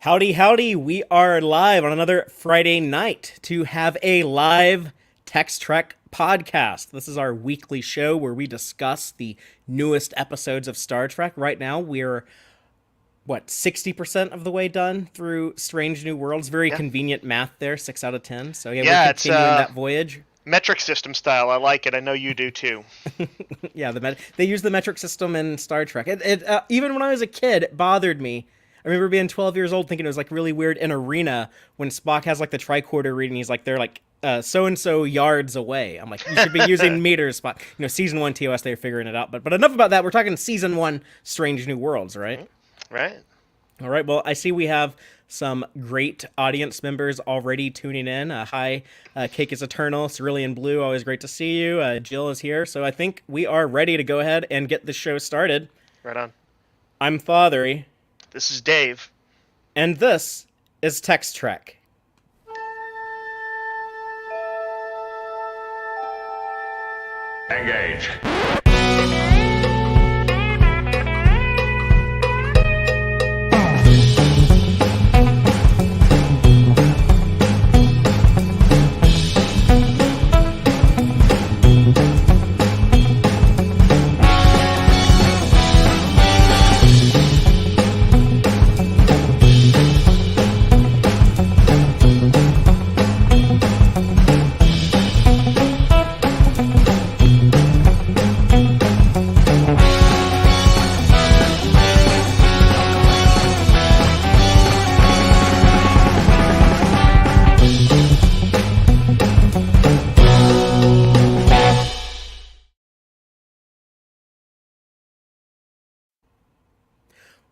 Howdy, howdy. We are live on another Friday night to have a live Tex-Trek podcast. This is our weekly show where we discuss the newest episodes of Star Trek. Right now, we're, 60% of the way done through Strange New Worlds. Very Yeah, convenient math there, 6 out of 10. So, yeah, we're yeah, it's continuing that voyage. metric system style. I like it. I know you do too. Yeah, they use the metric system in Star Trek. Even when I was a kid, it bothered me. I remember being 12 years old thinking it was like really weird in Arena when Spock has like the tricorder reading. He's like, they're like so and so yards away. I'm like, you should be using meters, Spock. Season 1 TOS, they're figuring it out. But enough about that. We're talking season 1 Strange New Worlds, right? Right? All right. Well, I see we have some great audience members already tuning in. Hi, Cake is Eternal, Cerulean Blue. Always great to see you. Jill is here. So I think we are ready to go ahead and get the show started. Right on. I'm Fathery, This is Dave. and this is Tex-Trek. Engage.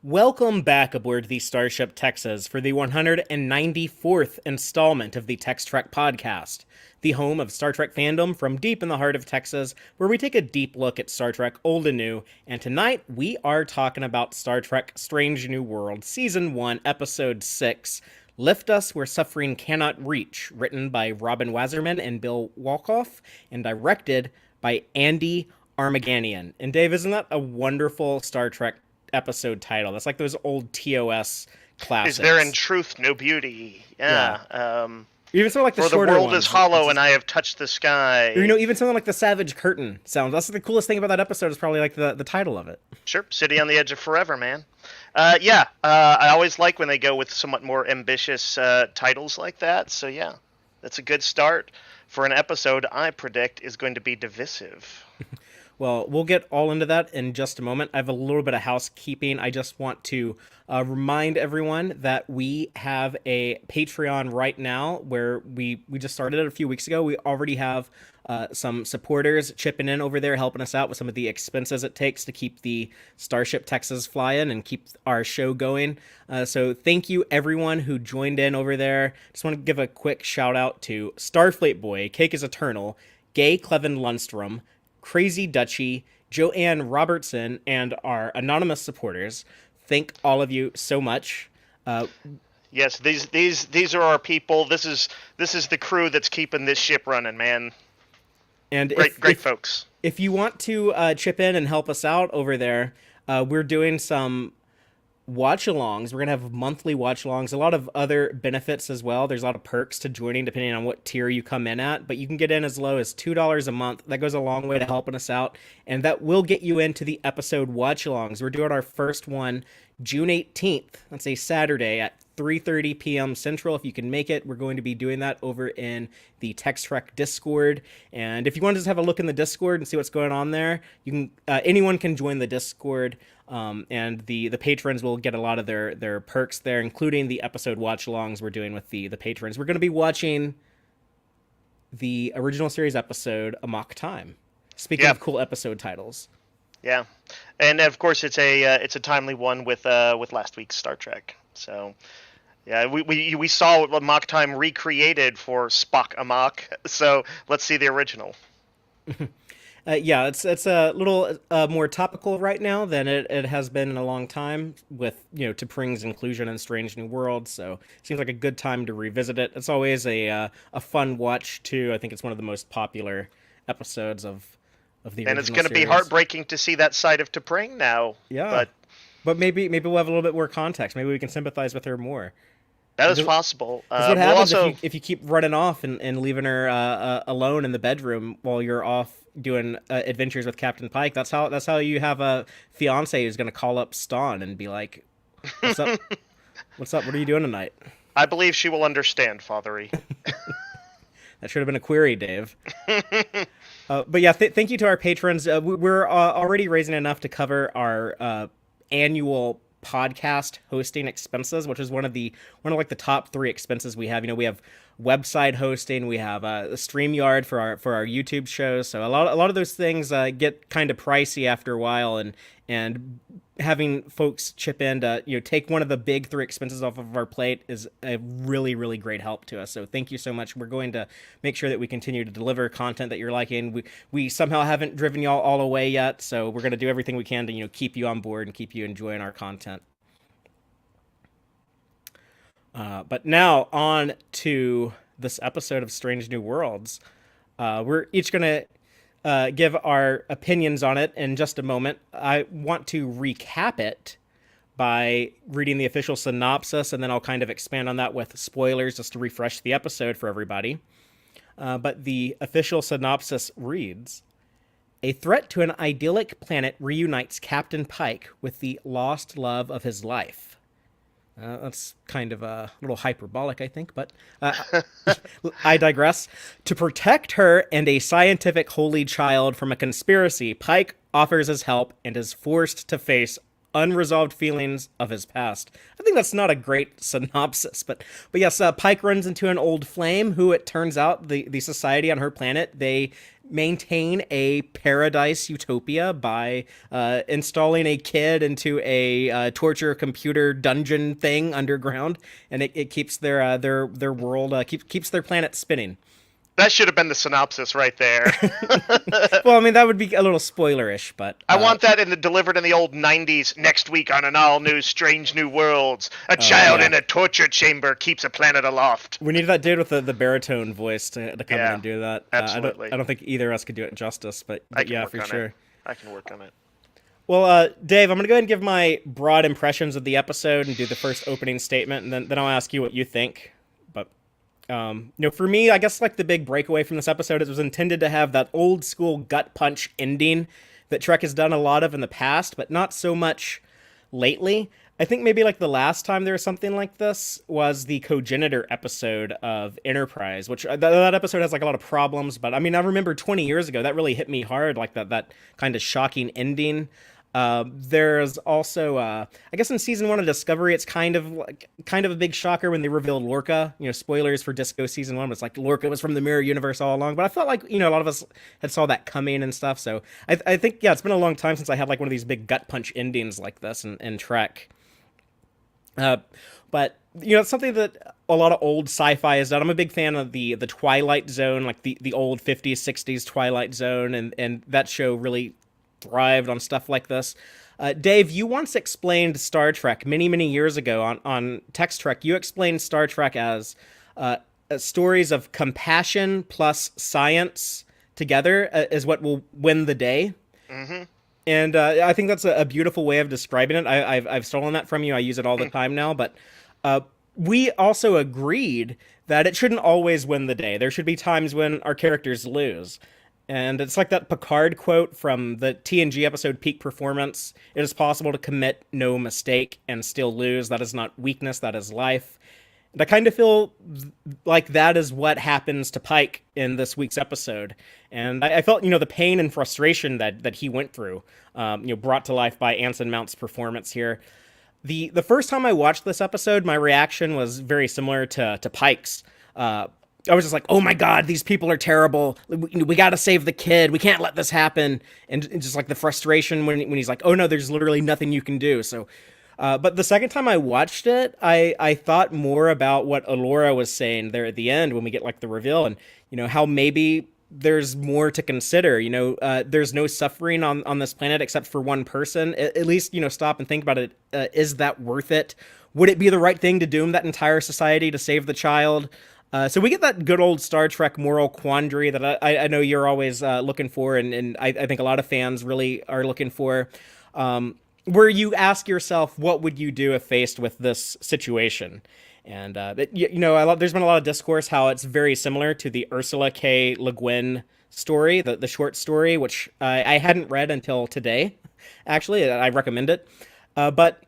Welcome back aboard the Starship Texas for the 194th installment of the Tex-Trek podcast, the home of Star Trek fandom from deep in the heart of Texas, where we take a deep look at Star Trek old and new, and tonight we are talking about Star Trek Strange New World, Season 1, Episode 6, Lift Us Where Suffering Cannot Reach, written by Robin Wasserman and Bill Wolkoff, and directed by Andi Armaganian. And Dave, isn't that a wonderful Star Trek episode title? That's like those old TOS classics. Is there in truth no beauty? Yeah. Even something like the For the shorter world ones. is hollow and I have touched the sky. Or, even something like the Savage Curtain sounds. That's the coolest thing about that episode is probably like the title of it. Sure. City on the Edge of Forever, man. I always like when they go with somewhat more ambitious titles like that. So yeah, that's a good start for an episode I predict is going to be divisive. Well, we'll get all into that in just a moment. I have a little bit of housekeeping. I just want to remind everyone that we have a Patreon right now where we just started it a few weeks ago. We already have some supporters chipping in over there, helping us out with some of the expenses it takes to keep the Starship Texas flying and keep our show going. So thank you, everyone who joined in over there. Just want to give a quick shout out to Starfleet Boy, Cake is Eternal, Gay Clevin Lundstrom, Crazy Dutchie, Joanne Robertson, and our anonymous supporters. Thank all of you so much. Yes, these are our people. This is the crew that's keeping this ship running, man. And Great folks. If you want to chip in and help us out over there, we're doing some watch-alongs. We're going to have monthly watch-alongs, a lot of other benefits as well. There's a lot of perks to joining depending on what tier you come in at, but you can get in as low as $2 a month. That goes a long way to helping us out, and that will get you into the episode watch-alongs. We're doing our first one June 18th. That's a Saturday at 3:30 p.m. Central. If you can make it, we're going to be doing that over in the Tex-Trek Discord. And if you want to just have a look in the Discord and see what's going on there, you can. Anyone can join the Discord, and the patrons will get a lot of their perks there, including the episode watch-alongs we're doing with the patrons. We're going to be watching the original series episode Amok Time. Speaking of cool episode titles. Yeah, and of course it's a timely one with last week's Star Trek. So, yeah, we saw Amok Time recreated for Spock Amok. So let's see the original. Yeah, it's a little more topical right now than it has been in a long time with T'Pring's inclusion in Strange New World. So it seems like a good time to revisit it. It's always a fun watch too. I think it's one of the most popular episodes of the original And it's going to be series. heartbreaking to see that side of T'Pring now. Yeah. But But maybe we'll have a little bit more context. Maybe we can sympathize with her more. That is Because possible. what We'll happens also if you keep running off and leaving her alone in the bedroom while you're off doing adventures with Captain Pike. That's how you have a fiance who's gonna call up Stawn and be like, "What's up? What's up? What are you doing tonight?" I believe she will understand, Fathery. That should have been a query, Dave. But yeah, thank you to our patrons. We're already raising enough to cover our annual podcast hosting expenses, which is one of like the top three expenses we have. We have website hosting, we have a StreamYard for our YouTube shows. So a lot of those things get kind of pricey after a while, and having folks chip in to take one of the big three expenses off of our plate is a really, really great help to us. So thank you so much. We're going to make sure that we continue to deliver content that you're liking. We somehow haven't driven y'all all away yet, so we're going to do everything we can to keep you on board and keep you enjoying our content. But now on to this episode of Strange New Worlds. We're each going to give our opinions on it in just a moment. I want to recap it by reading the official synopsis, and then I'll kind of expand on that with spoilers just to refresh the episode for everybody. But the official synopsis reads: a threat to an idyllic planet reunites Captain Pike with the lost love of his life. That's kind of a little hyperbolic, I think, but I digress. To protect her and a scientific holy child from a conspiracy, Pike offers his help and is forced to face unresolved feelings of his past. I think that's not a great synopsis, but yes, Pike runs into an old flame who, it turns out, the society on her planet, they maintain a paradise utopia by installing a kid into a torture computer dungeon thing underground, and it keeps their world keeps their planet spinning. That should have been the synopsis right there. Well, I mean, that would be a little spoilerish, but I want that delivered in the old 90s. Next week on an all-new Strange New Worlds, a child in a torture chamber keeps a planet aloft. We needed that dude with the baritone voice to come in and do that. Absolutely. I don't think either of us could do it justice, but yeah, for sure. I can work on it. Well, Dave, I'm going to go ahead and give my broad impressions of the episode and do the first opening statement, and then I'll ask you what you think. For me, I guess like the big breakaway from this episode, it was intended to have that old school gut punch ending that Trek has done a lot of in the past, but not so much lately. I think maybe like the last time there was something like this was the Cogenitor episode of Enterprise, which that episode has like a lot of problems, but I mean, I remember 20 years ago, that really hit me hard, like that kind of shocking ending. There's also, I guess in season 1 of Discovery, it's kind of a big shocker when they revealed Lorca. Spoilers for Disco season 1, but it's like Lorca was from the Mirror Universe all along. But I felt like a lot of us had saw that coming and stuff. So I think it's been a long time since I had like one of these big gut punch endings like this in Trek. But it's something that a lot of old sci-fi has done. I'm a big fan of the Twilight Zone, like the old 50s, 60s Twilight Zone, and that show really thrived on stuff like this. Dave, you once explained Star Trek many, many years ago on Tex-Trek. You explained Star Trek as stories of compassion plus science together is what will win the day. Mm-hmm. And I think that's a beautiful way of describing it. I've stolen that from you. I use it all the time now. But we also agreed that it shouldn't always win the day. There should be times when our characters lose. And it's like that Picard quote from the TNG episode Peak Performance. It is possible to commit no mistake and still lose. That is not weakness, that is life. And I kind of feel like that is what happens to Pike in this week's episode. And I felt, the pain and frustration that he went through, brought to life by Anson Mount's performance here. The first time I watched this episode, my reaction was very similar to Pike's. I was just like, oh my God, these people are terrible. We got to save the kid. We can't let this happen. And just like the frustration when he's like, oh no, there's literally nothing you can do. So, but the second time I watched it, I thought more about what Allura was saying there at the end when we get like the reveal and, how maybe there's more to consider. There's no suffering on this planet except for one person. At least, stop and think about it. Is that worth it? Would it be the right thing to doom that entire society to save the child? So we get that good old Star Trek moral quandary that I know you're always looking for, and I think a lot of fans really are looking for. where you ask yourself, what would you do if faced with this situation? And there's been a lot of discourse how it's very similar to the Ursula K. Le Guin story, the short story, which I hadn't read until today. Actually, I recommend it. But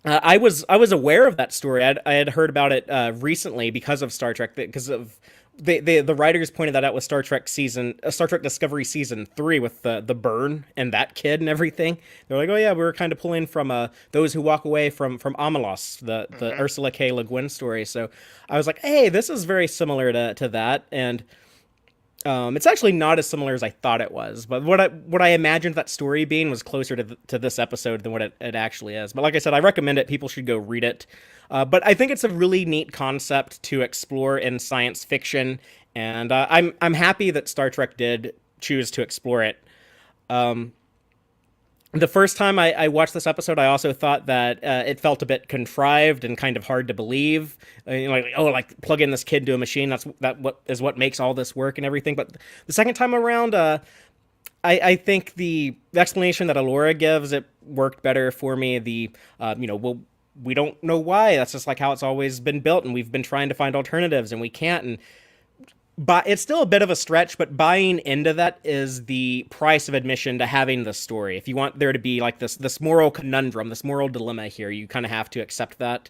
I was aware of that story. I had heard about it recently because of Star Trek, because of the writers pointed that out with Star Trek Discovery season 3 with the burn and that kid and everything. They're like, oh yeah, we were kind of pulling from Those Who Walk Away from Amelos, the Hmm. Ursula K. Le Guin story. So I was like, hey, this is very similar to that, and it's actually not as similar as I thought it was, but what I imagined that story being was closer to this episode than what it actually is. But like I said, I recommend it. People should go read it. But I think it's a really neat concept to explore in science fiction, and I'm happy that Star Trek did choose to explore it. The first time I watched this episode, I also thought that it felt a bit contrived and kind of hard to believe. Like plug in this kid into a machine. What makes all this work and everything. But the second time around, I think the explanation that Alora gives, it worked better for me. We don't know why. That's just like how it's always been built, and we've been trying to find alternatives, and we can't. And but it's still a bit of a stretch, but buying into that is the price of admission to having this story. If you want there to be like this moral conundrum, this moral dilemma here, you kind of have to accept that.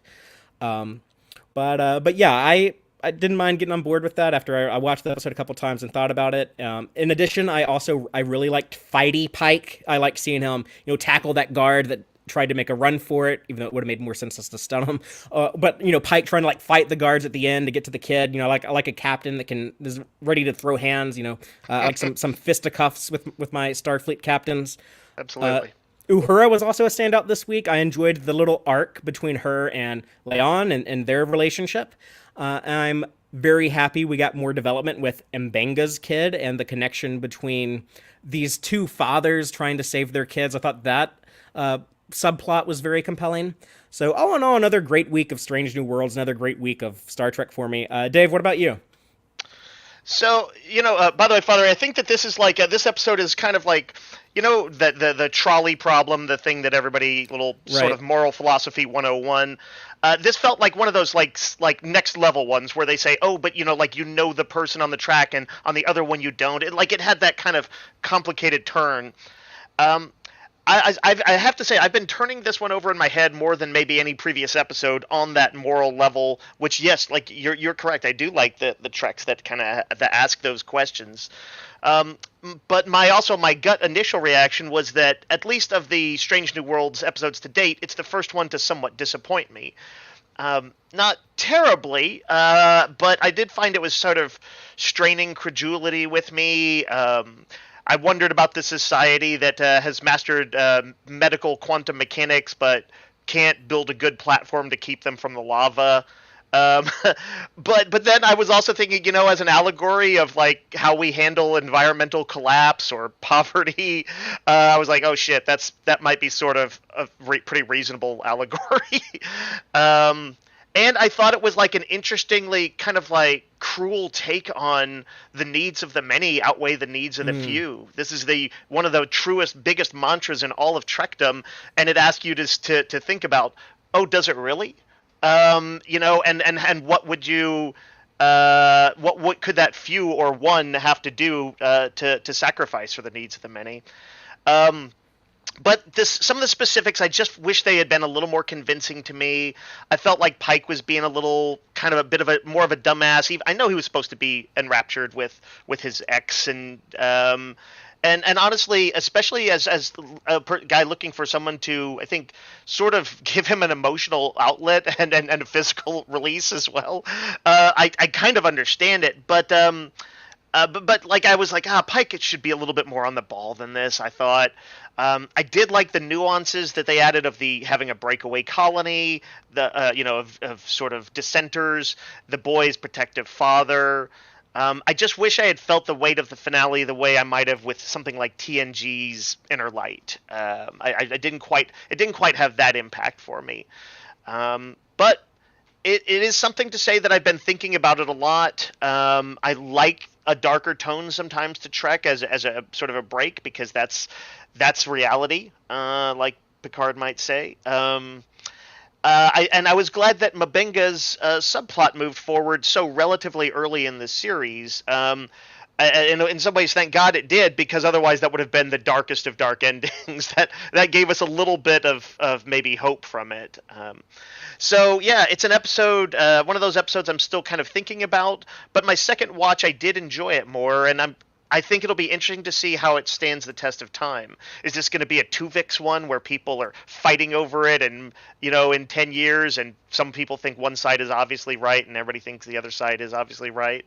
Um, but yeah, I didn't mind getting on board with that after I watched the episode a couple times and thought about it. In addition, I really liked Fighty Pike. I liked seeing him tackle that guard that tried to make a run for it, even though it would have made more sense just to stun him. But Pike trying to like fight the guards at the end to get to the kid. Like a captain that is ready to throw hands. Like some fisticuffs with my Starfleet captains. Uh, Absolutely. Uhura was also a standout this week. I enjoyed the little arc between her and Leon and their relationship. And I'm very happy we got more development with Mbenga's kid and the connection between these two fathers trying to save their kids. I thought that subplot was very compelling. So all in all, another great week of Strange New Worlds, another great week of Star Trek for me. Dave, what about you? So, by the way, Father, I think that this is like this episode is kind of like, the trolley problem, the thing that everybody little sort Right. of moral philosophy 101. This felt like one of those like next level ones where they say, oh, but like the person on the track, and on the other one you don't. It had that kind of complicated turn. Um, I have to say I've been turning this one over in my head more than maybe any previous episode on that moral level. Which, yes, like you're correct. I do like the treks that kind of that ask those questions. Um, but my gut initial reaction was that at least of the Strange New Worlds episodes to date, it's the first one to somewhat disappoint me. Not terribly, but I did find it was sort of straining credulity with me. I wondered about the society that has mastered medical quantum mechanics, but can't build a good platform to keep them from the lava. Um, but then I was also thinking, as an allegory of like how we handle environmental collapse or poverty. I was like, oh shit, that might be sort of a pretty reasonable allegory. um, and I thought it was like an interestingly kind of like cruel take on the needs of the many outweigh the needs of the Mm. few. This is the one of the truest, biggest mantras in all of Trekdom, and it asks you to think about, oh, does it really? And what would you what could that few or one have to do to sacrifice for the needs of the many? Um, but some of the specifics, I just wish they had been a little more convincing to me. I felt like Pike was being a little kind of a bit of a more of a dumbass. I know he was supposed to be enraptured with his ex, and honestly, especially as guy looking for someone to, I think, sort of give him an emotional outlet and a physical release as well. I kind of understand it, but like I was like, Pike, it should be a little bit more on the ball than this. I thought. I did like the nuances that they added of the having a breakaway colony, the of sort of dissenters, the boy's protective father. I just wish I had felt the weight of the finale the way I might have with something like TNG's Inner Light. I didn't quite have that impact for me. But it is something to say that I've been thinking about it a lot. I like a darker tone sometimes to Trek as a sort of a break, because that's reality. Like Picard might say. I was glad that Mabenga's subplot moved forward so relatively early in the series. In some ways, thank God it did, because otherwise that would have been the darkest of dark endings. that gave us a little bit of maybe hope from it. So yeah, it's an episode, one of those episodes I'm still kind of thinking about. But my second watch, I did enjoy it more, and I think it'll be interesting to see how it stands the test of time. Is this going to be a Tuvix one where people are fighting over it, and in 10 years, and some people think one side is obviously right, and everybody thinks the other side is obviously right?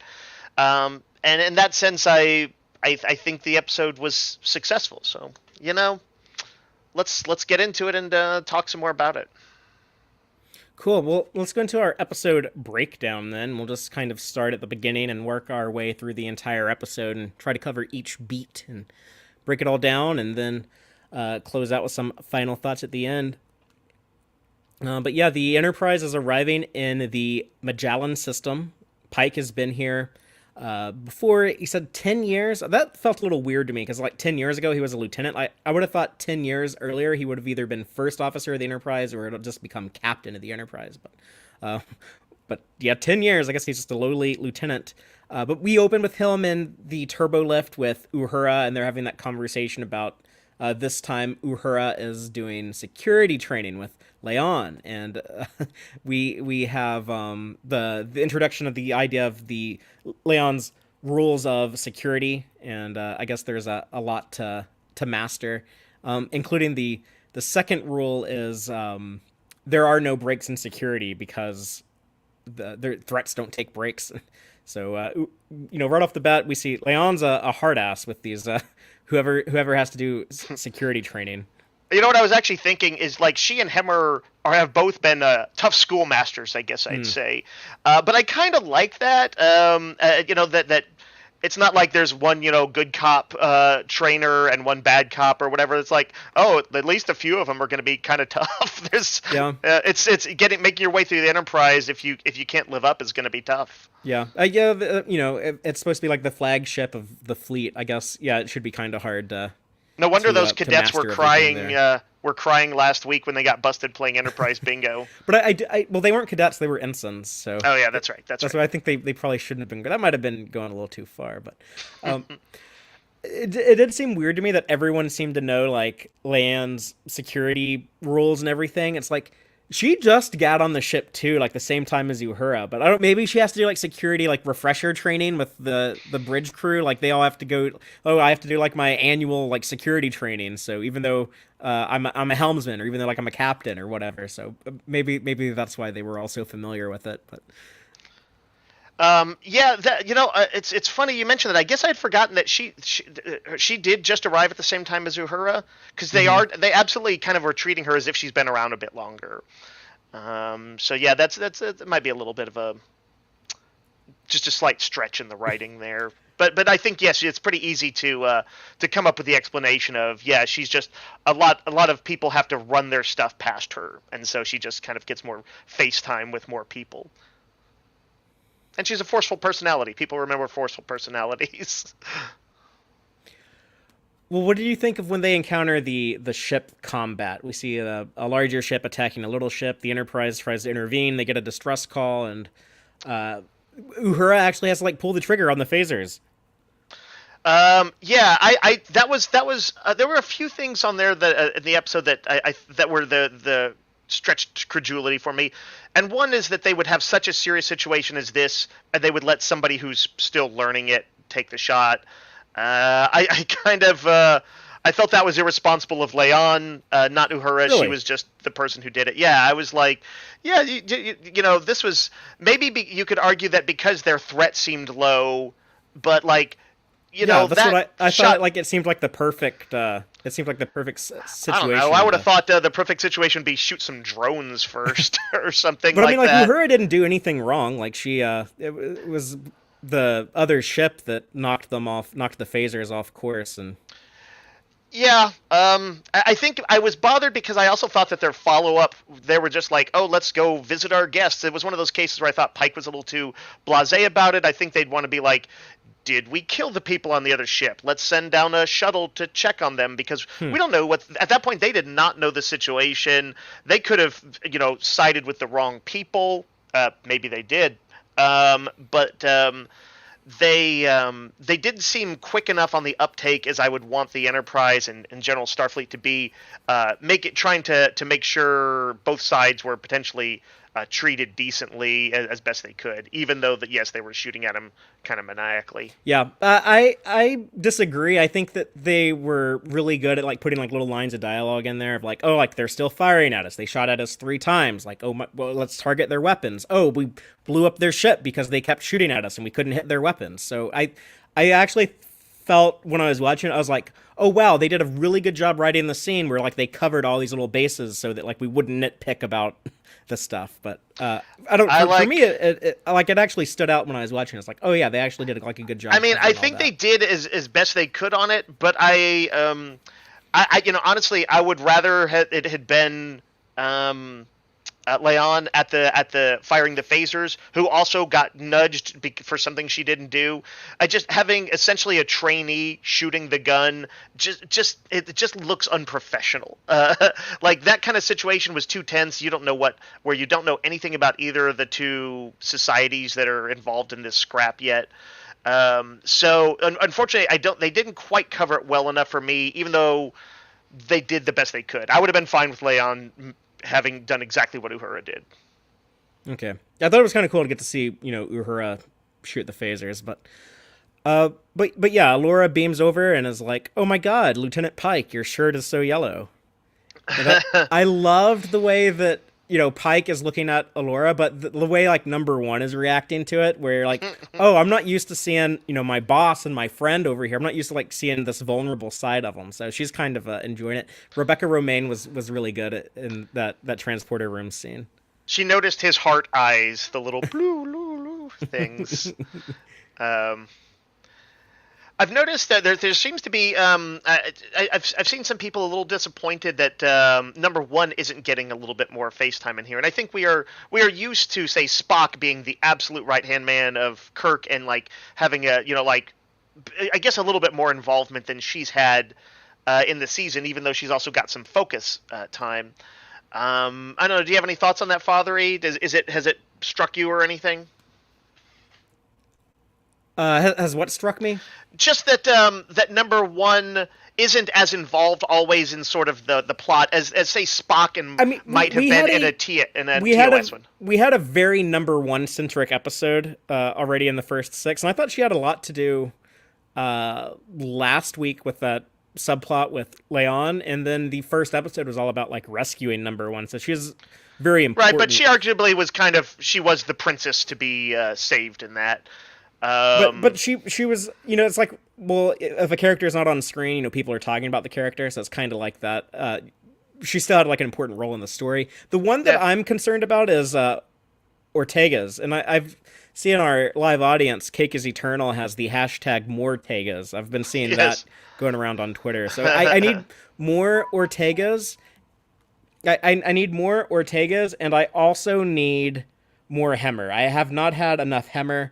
And in that sense, I think the episode was successful. So let's get into it and talk some more about it. Cool. Well, let's go into our episode breakdown then. We'll just kind of start at the beginning and work our way through the entire episode and try to cover each beat and break it all down, and then close out with some final thoughts at the end. But yeah, the Enterprise is arriving in the Magellan system. Pike has been here before. He said 10 years. That felt a little weird to me, because like 10 years ago he was a lieutenant. I would have thought 10 years earlier he would have either been first officer of the Enterprise or it'll just become captain of the Enterprise. But yeah, 10 years. I guess he's just a lowly lieutenant. But we open with him in the turbo lift with Uhura, and they're having that conversation about this time Uhura is doing security training with Leon, and we have the introduction of the idea of the Leon's rules of security, and I guess there's a lot to master, including the second rule is there are no breaks in security because the threats don't take breaks. So right off the bat, we see Leon's a hard ass with these whoever has to do security training. You know what I was actually thinking is, like, she and Hemmer have both been tough schoolmasters, I guess I'd say. But I kind of like that. That it's not like there's one good cop trainer and one bad cop or whatever. It's like, oh, at least a few of them are going to be kind of tough. It's making your way through the Enterprise if you can't live up is going to be tough. Yeah, it's supposed to be like the flagship of the fleet. I guess it should be kind of hard to. No wonder those cadets were crying. Were crying last week when they got busted playing Enterprise Bingo. But well, they weren't cadets; they were ensigns. So. Oh yeah, that's right. That's why I think they probably shouldn't have been. That might have been going a little too far. But it did seem weird to me that everyone seemed to know like Leanne's security rules and everything. It's like she just got on the ship too, like the same time as Uhura. But maybe she has to do like security, like refresher training with the bridge crew. Like they all have to go. Oh, I have to do like my annual like security training. So even though I'm a helmsman, or even though like I'm a captain or whatever. So maybe that's why they were all so familiar with it. But it's funny you mentioned that. I guess I'd forgotten that she did just arrive at the same time as Uhura, because they absolutely kind of were treating her as if she's been around a bit longer. So yeah, that might be a little bit of just a slight stretch in the writing there. But I think yes, it's pretty easy to come up with the explanation of she's just a lot of people have to run their stuff past her, and so she just kind of gets more face time with more people. And she's a forceful personality. People remember forceful personalities. Well, what did you think of when they encounter the ship combat? We see a larger ship attacking a little ship. The Enterprise tries to intervene. They get a distress call, and Uhura actually has to pull the trigger on the phasers. That was there were a few things on there that in the episode that were the stretched credulity for me. And one is that they would have such a serious situation as this, and they would let somebody who's still learning it take the shot. I felt that was irresponsible of Leon, not Uhura. Really? She was just the person who did it. Yeah, I was like, this was maybe you could argue that because their threat seemed low, but that's what I thought. It seemed like the perfect. It seemed like the perfect situation. I don't know. I would have thought the perfect situation would be shoot some drones first or something. But I mean, Uhura didn't do anything wrong. It was the other ship that knocked the phasers off course, and. Yeah, I think I was bothered because I also thought that their follow-up, they were just like, oh, let's go visit our guests. It was one of those cases where I thought Pike was a little too blasé about it. I think they'd want to be like, did we kill the people on the other ship? Let's send down a shuttle to check on them, because we don't know what. At that point, they did not know the situation. They could have, sided with the wrong people. Maybe they did, but they didn't seem quick enough on the uptake as I would want the Enterprise and General Starfleet to be. Trying to make sure both sides were potentially treated decently as best they could, even though that yes, they were shooting at him kind of maniacally. Yeah, I disagree. I think that they were really good at like putting like little lines of dialogue in there of like, oh, like they're still firing at us. They shot at us 3 times. Like, oh, well, let's target their weapons. Oh, we blew up their ship because they kept shooting at us and we couldn't hit their weapons. So I actually felt when I was watching it, I was like, oh wow, they did a really good job writing the scene where like they covered all these little bases so that like we wouldn't nitpick about the stuff. But I don't. For me, it actually stood out when I was watching. It's like, oh yeah, they actually did like a good job. I mean, I think they did as best they could on it, but I honestly, I would rather it had been Leon at the firing the phasers, who also got nudged for something she didn't do. Just having essentially a trainee shooting the gun it just looks unprofessional. Like that kind of situation was too tense. You don't know where you don't know anything about either of the two societies that are involved in this scrap yet. So unfortunately, they didn't quite cover it well enough for me, even though they did the best they could. I would have been fine with Leon having done exactly what Uhura did. Okay. I thought it was kind of cool to get to see, Uhura shoot the phasers, but yeah, Laura beams over and is like, "Oh my god, Lieutenant Pike, your shirt is so yellow." I loved the way that, Pike is looking at Allura, but the way like number 1 is reacting to it, where you're like, oh, I'm not used to seeing, my boss and my friend over here. I'm not used to like seeing this vulnerable side of him. So she's kind of enjoying it. Rebecca Romaine was really good in that transporter room scene. She noticed his heart eyes, the little blue things. I've noticed that there seems to be I've seen some people a little disappointed that number 1 isn't getting a little bit more FaceTime in here, and I think we are used to, say, Spock being the absolute right hand man of Kirk and like having a I guess a little bit more involvement than she's had in the season, even though she's also got some focus time. I don't know. Do you have any thoughts on that, Fathery? Has it struck you or anything? Has what struck me? Just that number 1 isn't as involved always in sort of the plot as say Spock and might have been in a TOS one. We had a very number 1 centric episode already in the first 6, and I thought she had a lot to do last week with that subplot with Leon, and then the first episode was all about like rescuing number 1. So she's very important. Right, but she arguably was she was the princess to be saved in that. But she was, it's like, well, if a character is not on screen, people are talking about the character, so it's kind of like that. She still had like an important role in the story. The one that I'm concerned about is Ortega's, and I've seen our live audience, Cake is Eternal, has the hashtag #Mortegas. I've been seeing that going around on Twitter, so I need more Ortegas. I need more Ortegas, and I also need more Hemmer. I have not had enough Hemmer.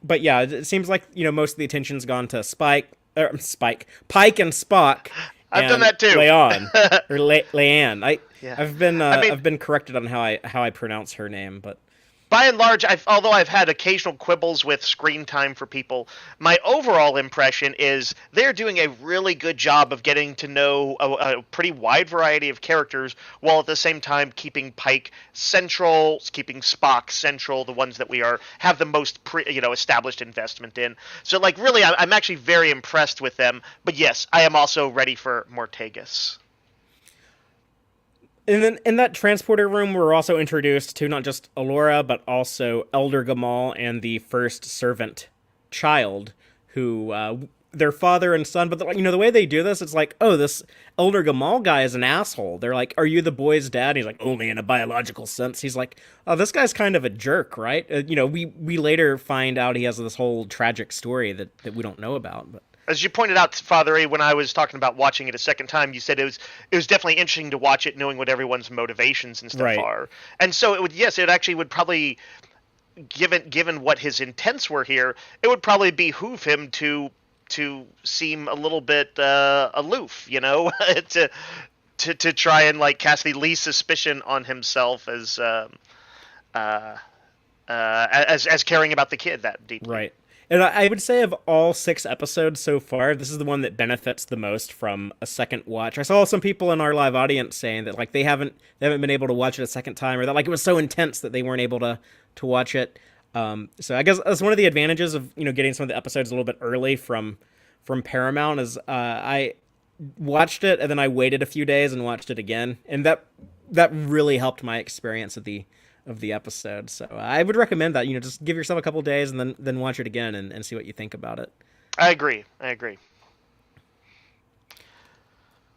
But yeah, it seems like, most of the attention's gone to Pike and Spock. I've done that too. Leon or Leanne. I've been corrected on how I pronounce her name, but by and large, although I've had occasional quibbles with screen time for people, my overall impression is they're doing a really good job of getting to know a pretty wide variety of characters, while at the same time keeping Pike central, keeping Spock central, the ones that we have the most established investment in. So, like, really, I'm actually very impressed with them. But yes, I am also ready for Mortegas. And then in that transporter room, we're also introduced to not just Allura, but also Elder Gamal and the first servant child, who their father and son. But the way they do this, it's like, oh, this Elder Gamal guy is an asshole. They're like, are you the boy's dad? And he's like, only in a biological sense. He's like, oh, this guy's kind of a jerk, right? We later find out he has this whole tragic story that we don't know about, but. As you pointed out, Father A, when I was talking about watching it a second time, you said it was definitely interesting to watch it, knowing what everyone's motivations and stuff are. And so it actually would probably given what his intents were here, it would probably behoove him to seem a little bit aloof, to try and like cast the least suspicion on himself uh, as caring about the kid that deeply. Right. And I would say of all 6 episodes so far, this is the one that benefits the most from a second watch. I saw some people in our live audience saying that like they haven't been able to watch it a second time, or that like it was so intense that they weren't able to watch it. So I guess that's one of the advantages of getting some of the episodes a little bit early from Paramount is I watched it and then I waited a few days and watched it again, and that really helped my experience of the episode. So I would recommend that, just give yourself a couple days and then watch it again and see what you think about it. I agree.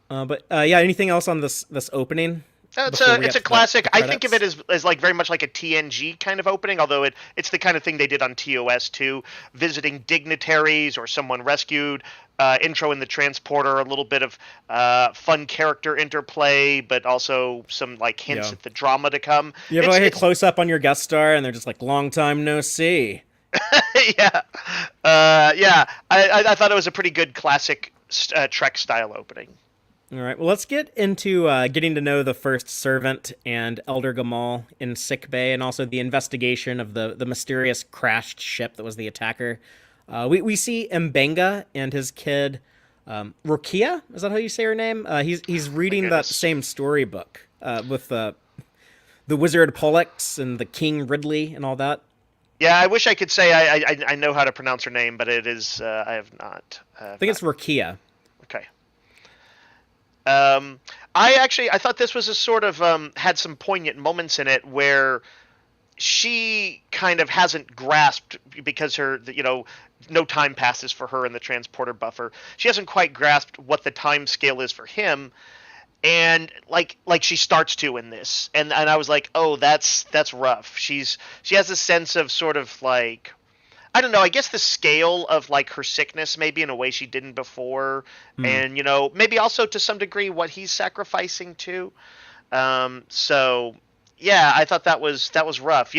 But yeah, anything else on this opening? It's a classic. I think of it as like very much like a TNG kind of opening, although it's the kind of thing they did on TOS too, visiting dignitaries or someone rescued, intro in the transporter, a little bit of fun character interplay, but also some like hints at the drama to come. You have like a close up on your guest star, and they're just like, "Long time no see." Yeah, I thought it was a pretty good classic Trek style opening. All right, well, let's get into getting to know the first servant and Elder Gamal in sickbay, and also the investigation of the mysterious crashed ship that was the attacker. We see Mbenga and his kid, Rukia. Is that how you say her name? He's reading that same storybook with the wizard Pollux and the King Ridley and all that. Yeah, I wish I could say I know how to pronounce her name, but it is I have not. I think it's Rukia. Okay. I thought this was a sort of had some poignant moments in it where she kind of hasn't grasped, because no time passes for her in the transporter buffer. She hasn't quite grasped what the time scale is for him, and like she starts to in this, and I was like, oh, that's rough. She has a sense of sort of like, I don't know, I guess the scale of like her sickness maybe in a way she didn't before, and maybe also to some degree what he's sacrificing to. So yeah, I thought that was rough.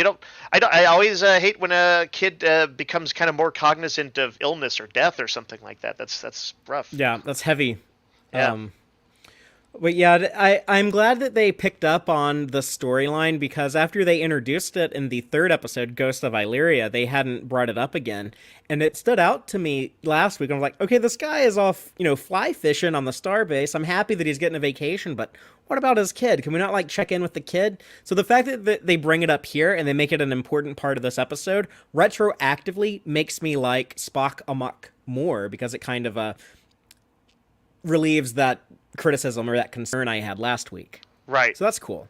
I always hate when a kid becomes kind of more cognizant of illness or death or something like that. That's rough. Yeah, that's heavy. Yeah. But yeah, I'm glad that they picked up on the storyline, because after they introduced it in the 3rd episode, Ghost of Illyria, they hadn't brought it up again. And it stood out to me last week. I was like, okay, this guy is off, fly fishing on the starbase. I'm happy that he's getting a vacation, but what about his kid? Can we not like check in with the kid? So the fact that they bring it up here and they make it an important part of this episode retroactively makes me like Spock Amok more, because it kind of relieves that criticism or that concern I had last week. Right. So that's cool.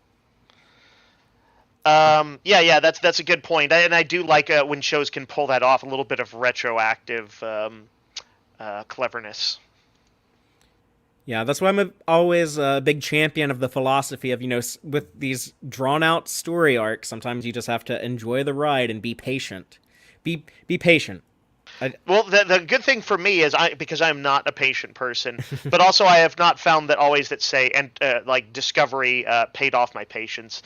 Yeah, that's a good point. And I do like when shows can pull that off, a little bit of retroactive cleverness. Yeah, that's why I'm always a big champion of the philosophy of, with these drawn-out story arcs, sometimes you just have to enjoy the ride and be patient. Be patient. Well, the good thing for me is because I'm not a patient person, but also I have not found that always that say like Discovery paid off my patience.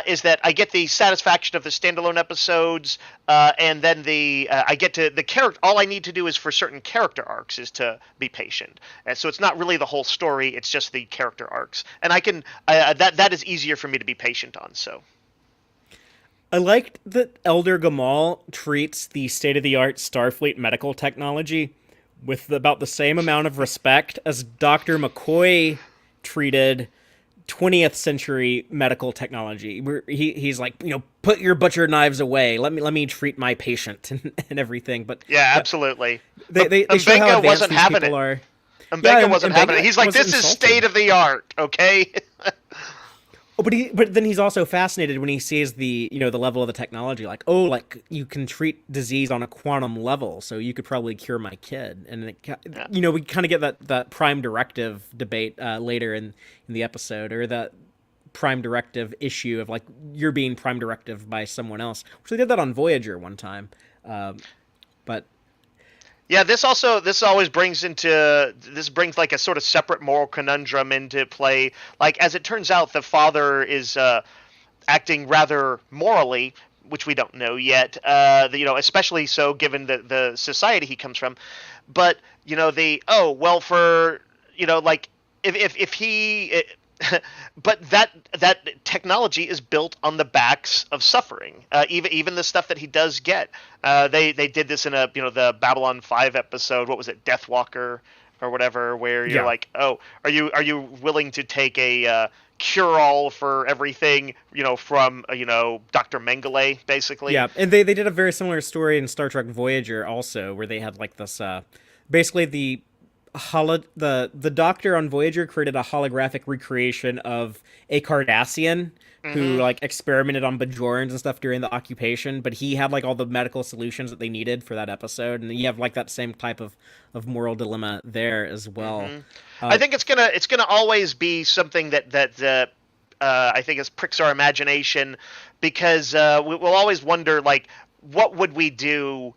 Is that I get the satisfaction of the standalone episodes, and then I get to the character. All I need to do is for certain character arcs is to be patient, and so it's not really the whole story; it's just the character arcs, and I can that is easier for me to be patient on. So. I liked that Elder Gamal treats the state-of-the-art Starfleet medical technology with about the same amount of respect as Dr. McCoy treated 20th century medical technology. He's like, put your butcher knives away. Let me treat my patient and everything. But yeah, absolutely. They show how advanced these people are. Mbenga wasn't having it. He's like, this is state of the art, okay? Oh, but then he's also fascinated when he sees the the level of the technology, like, oh, like you can treat disease on a quantum level, so you could probably cure my kid. And we kind of get that prime directive debate later in the episode, or that prime directive issue of like you're being prime directive by someone else, which they did that on Voyager one time, but. Yeah, this always brings like a sort of separate moral conundrum into play. Like, as it turns out, the father is acting rather morally which we don't know yet. Especially so given the society he comes from. But for like if he. But that technology is built on the backs of suffering. Even the stuff that he does get. They did this in the Babylon 5 episode. What was it, Deathwalker or whatever? Where you're like, oh, are you willing to take a cure-all for everything? From Dr. Mengele, basically. Yeah, and they did a very similar story in Star Trek Voyager also, where they had like this basically the doctor on Voyager created a holographic recreation of a Cardassian who like experimented on Bajorans and stuff during the occupation, but he had like all the medical solutions that they needed for that episode, and you have like that same type of moral dilemma there as well. I think it's gonna always be something that I think pricks our imagination, because we'll always wonder, like, what would we do,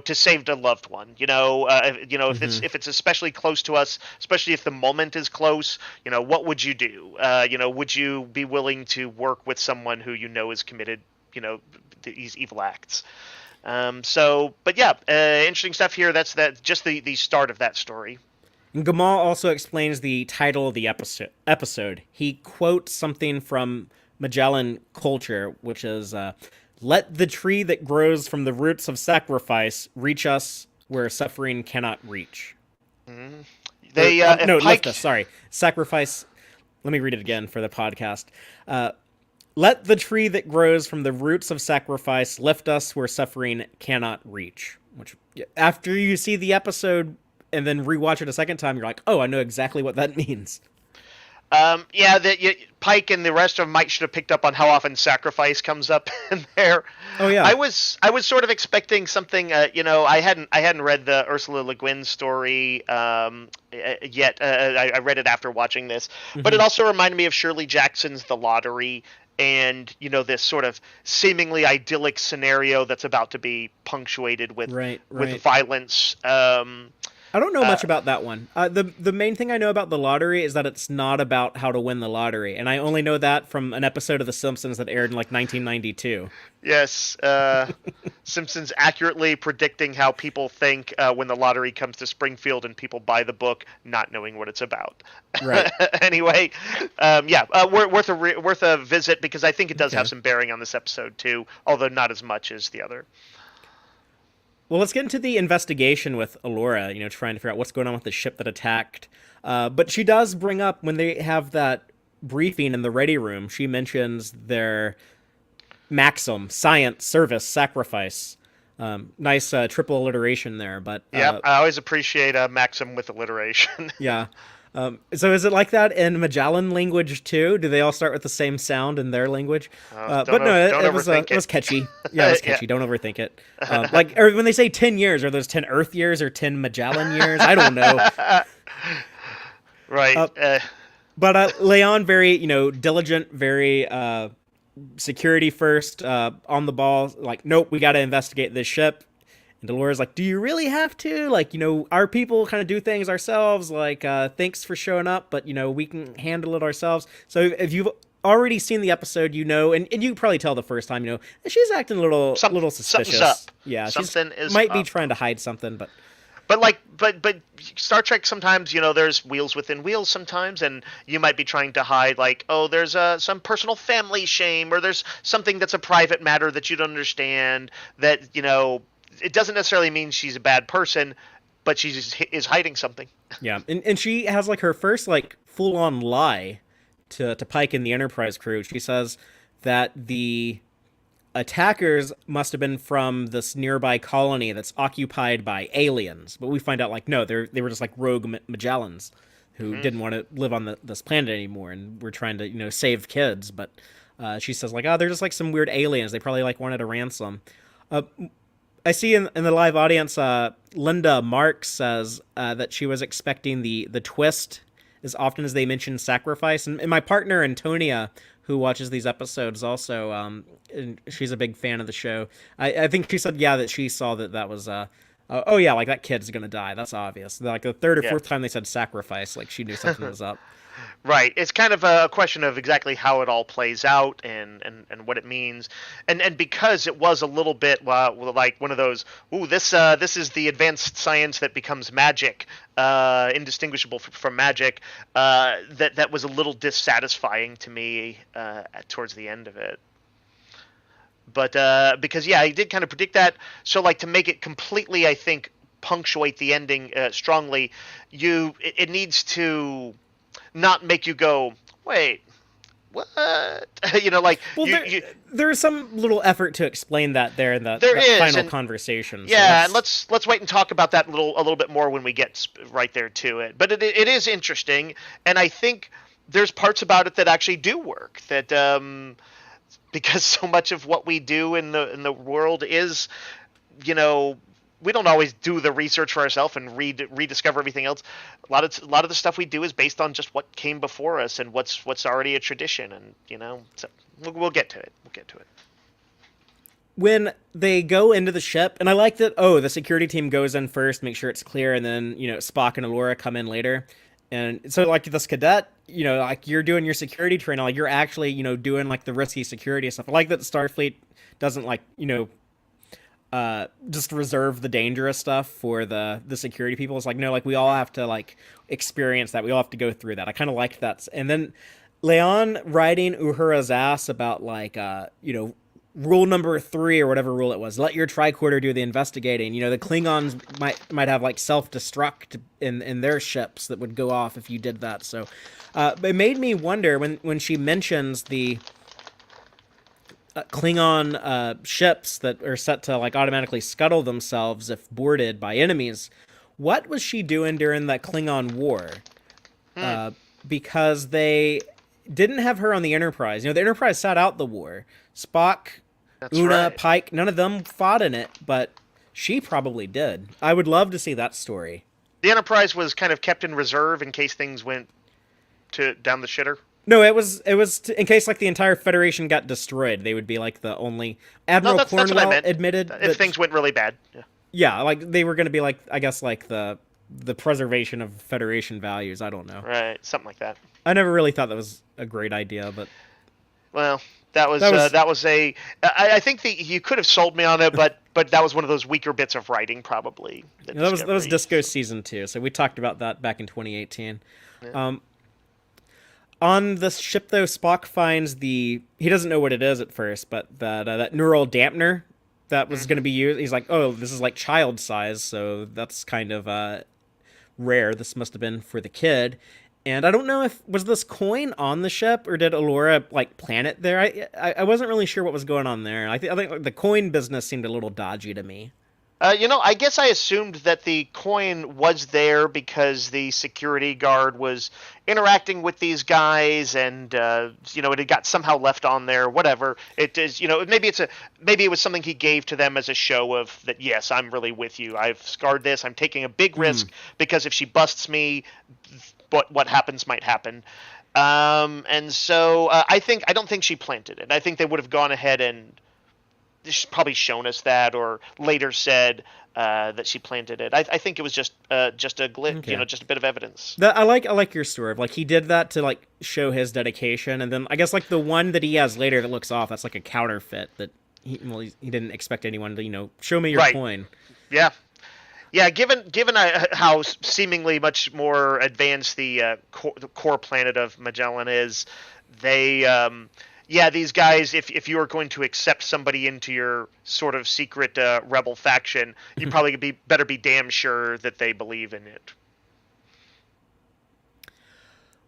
to save a loved one? If it's especially close to us, especially if the moment is close, what would you do? Would you be willing to work with someone who has committed, these evil acts? Interesting stuff here. That's just the start of that story. And Gamal also explains the title of the episode. He quotes something from Magellan culture, which is, let the tree that grows from the roots of sacrifice reach us where suffering cannot reach. Mm-hmm. Lift us, sorry. Sacrifice, let me read it again for the podcast. Let the tree that grows from the roots of sacrifice lift us where suffering cannot reach. Which, after you see the episode and then rewatch it a second time, you're like, oh, I know exactly what that means. Pike and the rest of them should have picked up on how often sacrifice comes up in there. Oh yeah, I was sort of expecting something. I hadn't read the Ursula Le Guin story yet. I read it after watching this, but it also reminded me of Shirley Jackson's The Lottery, and this sort of seemingly idyllic scenario that's about to be punctuated with violence. I don't know much about that one. The main thing I know about The Lottery is that it's not about how to win the lottery, and I only know that from an episode of The Simpsons that aired in like 1992. Yes, Simpsons accurately predicting how people think when the lottery comes to Springfield, and people buy the book not knowing what it's about. Right. Anyway, worth a visit, because I think it does have some bearing on this episode too, although not as much as the other. Well, let's get into the investigation with Allura, trying to figure out what's going on with the ship that attacked. But she does bring up, when they have that briefing in the ready room, she mentions their maxim: science, service, sacrifice. Nice triple alliteration there. But I always appreciate a maxim with alliteration. Yeah. So is it like that in Magellan language too? Do they all start with the same sound in their language? But no, it was catchy. Yeah, it was catchy. Don't overthink it. Or when they say 10 years, are those 10 Earth years or 10 Magellan years? I don't know. Right. But Leon, very diligent, very security first, on the ball. Like, nope, we got to investigate this ship. And Allura's like, do you really have to? Like, our people kind of do things ourselves. Like, thanks for showing up, but, we can handle it ourselves. So if you've already seen the episode, and you can probably tell the first time, she's acting a little suspicious. Something's up. Yeah, Something might be trying to hide something, but Star Trek sometimes, there's wheels within wheels sometimes, and you might be trying to hide, like, oh, there's some personal family shame, or there's something that's a private matter that you don't understand, that, it doesn't necessarily mean she's a bad person, but she is hiding something. Yeah, and she has like her first like full-on lie to Pike and the Enterprise crew. She says that the attackers must have been from this nearby colony that's occupied by aliens, but we find out like no, they were just like rogue Magellans who didn't want to live on this planet anymore, and were trying to save kids. But she says like, oh, they're just like some weird aliens. They probably like wanted a ransom. I see in the live audience, Linda Marks says that she was expecting the twist as often as they mention sacrifice. And my partner, Antonia, who watches these episodes also, and she's a big fan of the show. I think she said, that she saw that was Oh yeah, like that kid's gonna die. That's obvious. Like the third or Yeah. fourth time they said sacrifice, like she knew something was up. Right. It's kind of a question of exactly how it all plays out and what it means. And because it was a little bit like one of those, ooh, this is the advanced science that becomes magic, indistinguishable from magic, that was a little dissatisfying to me towards the end of it. But because yeah, I did kind of predict that. So like to make it completely, I think, punctuate the ending strongly, it needs to not make you go, wait, what? Like Well, there's some little effort to explain that there in there that is, final and conversation. So yeah, and let's wait and talk about that a little bit more when we get right there to it. But it is interesting, and I think there's parts about it that actually do work. That because so much of what we do in the world is, you know, we don't always do the research for ourselves and rediscover everything else. A lot of the stuff we do is based on just what came before us and what's already a tradition, and so we'll get to it. We'll get to it. When they go into the ship, and I like that. Oh, the security team goes in first, make sure it's clear, and then Spock and Alora come in later. And so, like this cadet, like you're doing your security training, like you're actually, doing like the risky security stuff. I like that Starfleet doesn't like, just reserve the dangerous stuff for the security people. It's like, no, like we all have to like experience that. We all have to go through that. I kind of like that. And then Leon riding Uhura's ass about like, rule number 3 or whatever rule it was. Let your tricorder do the investigating. The Klingons might have like self-destruct in their ships that would go off if you did that. So it made me wonder when she mentions the Klingon ships that are set to like automatically scuttle themselves if boarded by enemies. What was she doing during that Klingon war? Because they didn't have her on the Enterprise. The Enterprise sat out the war. Spock, That's Una, right. Pike, none of them fought in it, but she probably did. I would love to see that story. The Enterprise was kind of kept in reserve in case things went to down the shitter. No, it was in case like the entire Federation got destroyed. They would be like the only No, Admiral that's what I Cornwell meant. admitted If that things went really bad. Yeah. yeah, like they were going to be like I guess like the preservation of Federation values. I don't know. Right. Something like that. I never really thought that was a great idea, but Well, that was a. I think you could have sold me on it, but that was one of those weaker bits of writing, probably. that was Disco season 2. So we talked about that back in 2018. Yeah. On the ship though, Spock finds he doesn't know what it is at first, but that neural dampener that was going to be used. He's like, oh, this is like child size, so that's kind of rare. This must have been for the kid. And I don't know if was this coin on the ship or did Alora like plant it there. I wasn't really sure what was going on there. I think like, the coin business seemed a little dodgy to me. I guess I assumed that the coin was there because the security guard was interacting with these guys, and it had got somehow left on there. Whatever it is, maybe it was something he gave to them as a show of that. Yes, I'm really with you. I've scarred this. I'm taking a big risk because if she busts me, what happens might happen. And so I don't think she planted it. I think they would have gone ahead and probably shown us that, or later said that she planted it. I think it was just a glitch, Okay. Just a bit of evidence. I like your story of like he did that to like show his dedication, and then I guess like the one that he has later that looks off, that's like a counterfeit that he didn't expect anyone to show me your Right. coin. Yeah. Yeah, given how seemingly much more advanced the core planet of Magellan is, they these guys, if you are going to accept somebody into your sort of secret rebel faction, you probably better be damn sure that they believe in it.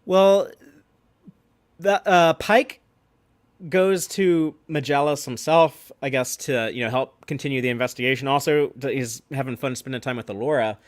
Well, the Pike goes to Magellan himself, I guess, to help continue the investigation. Also, he's having fun spending time with Alora.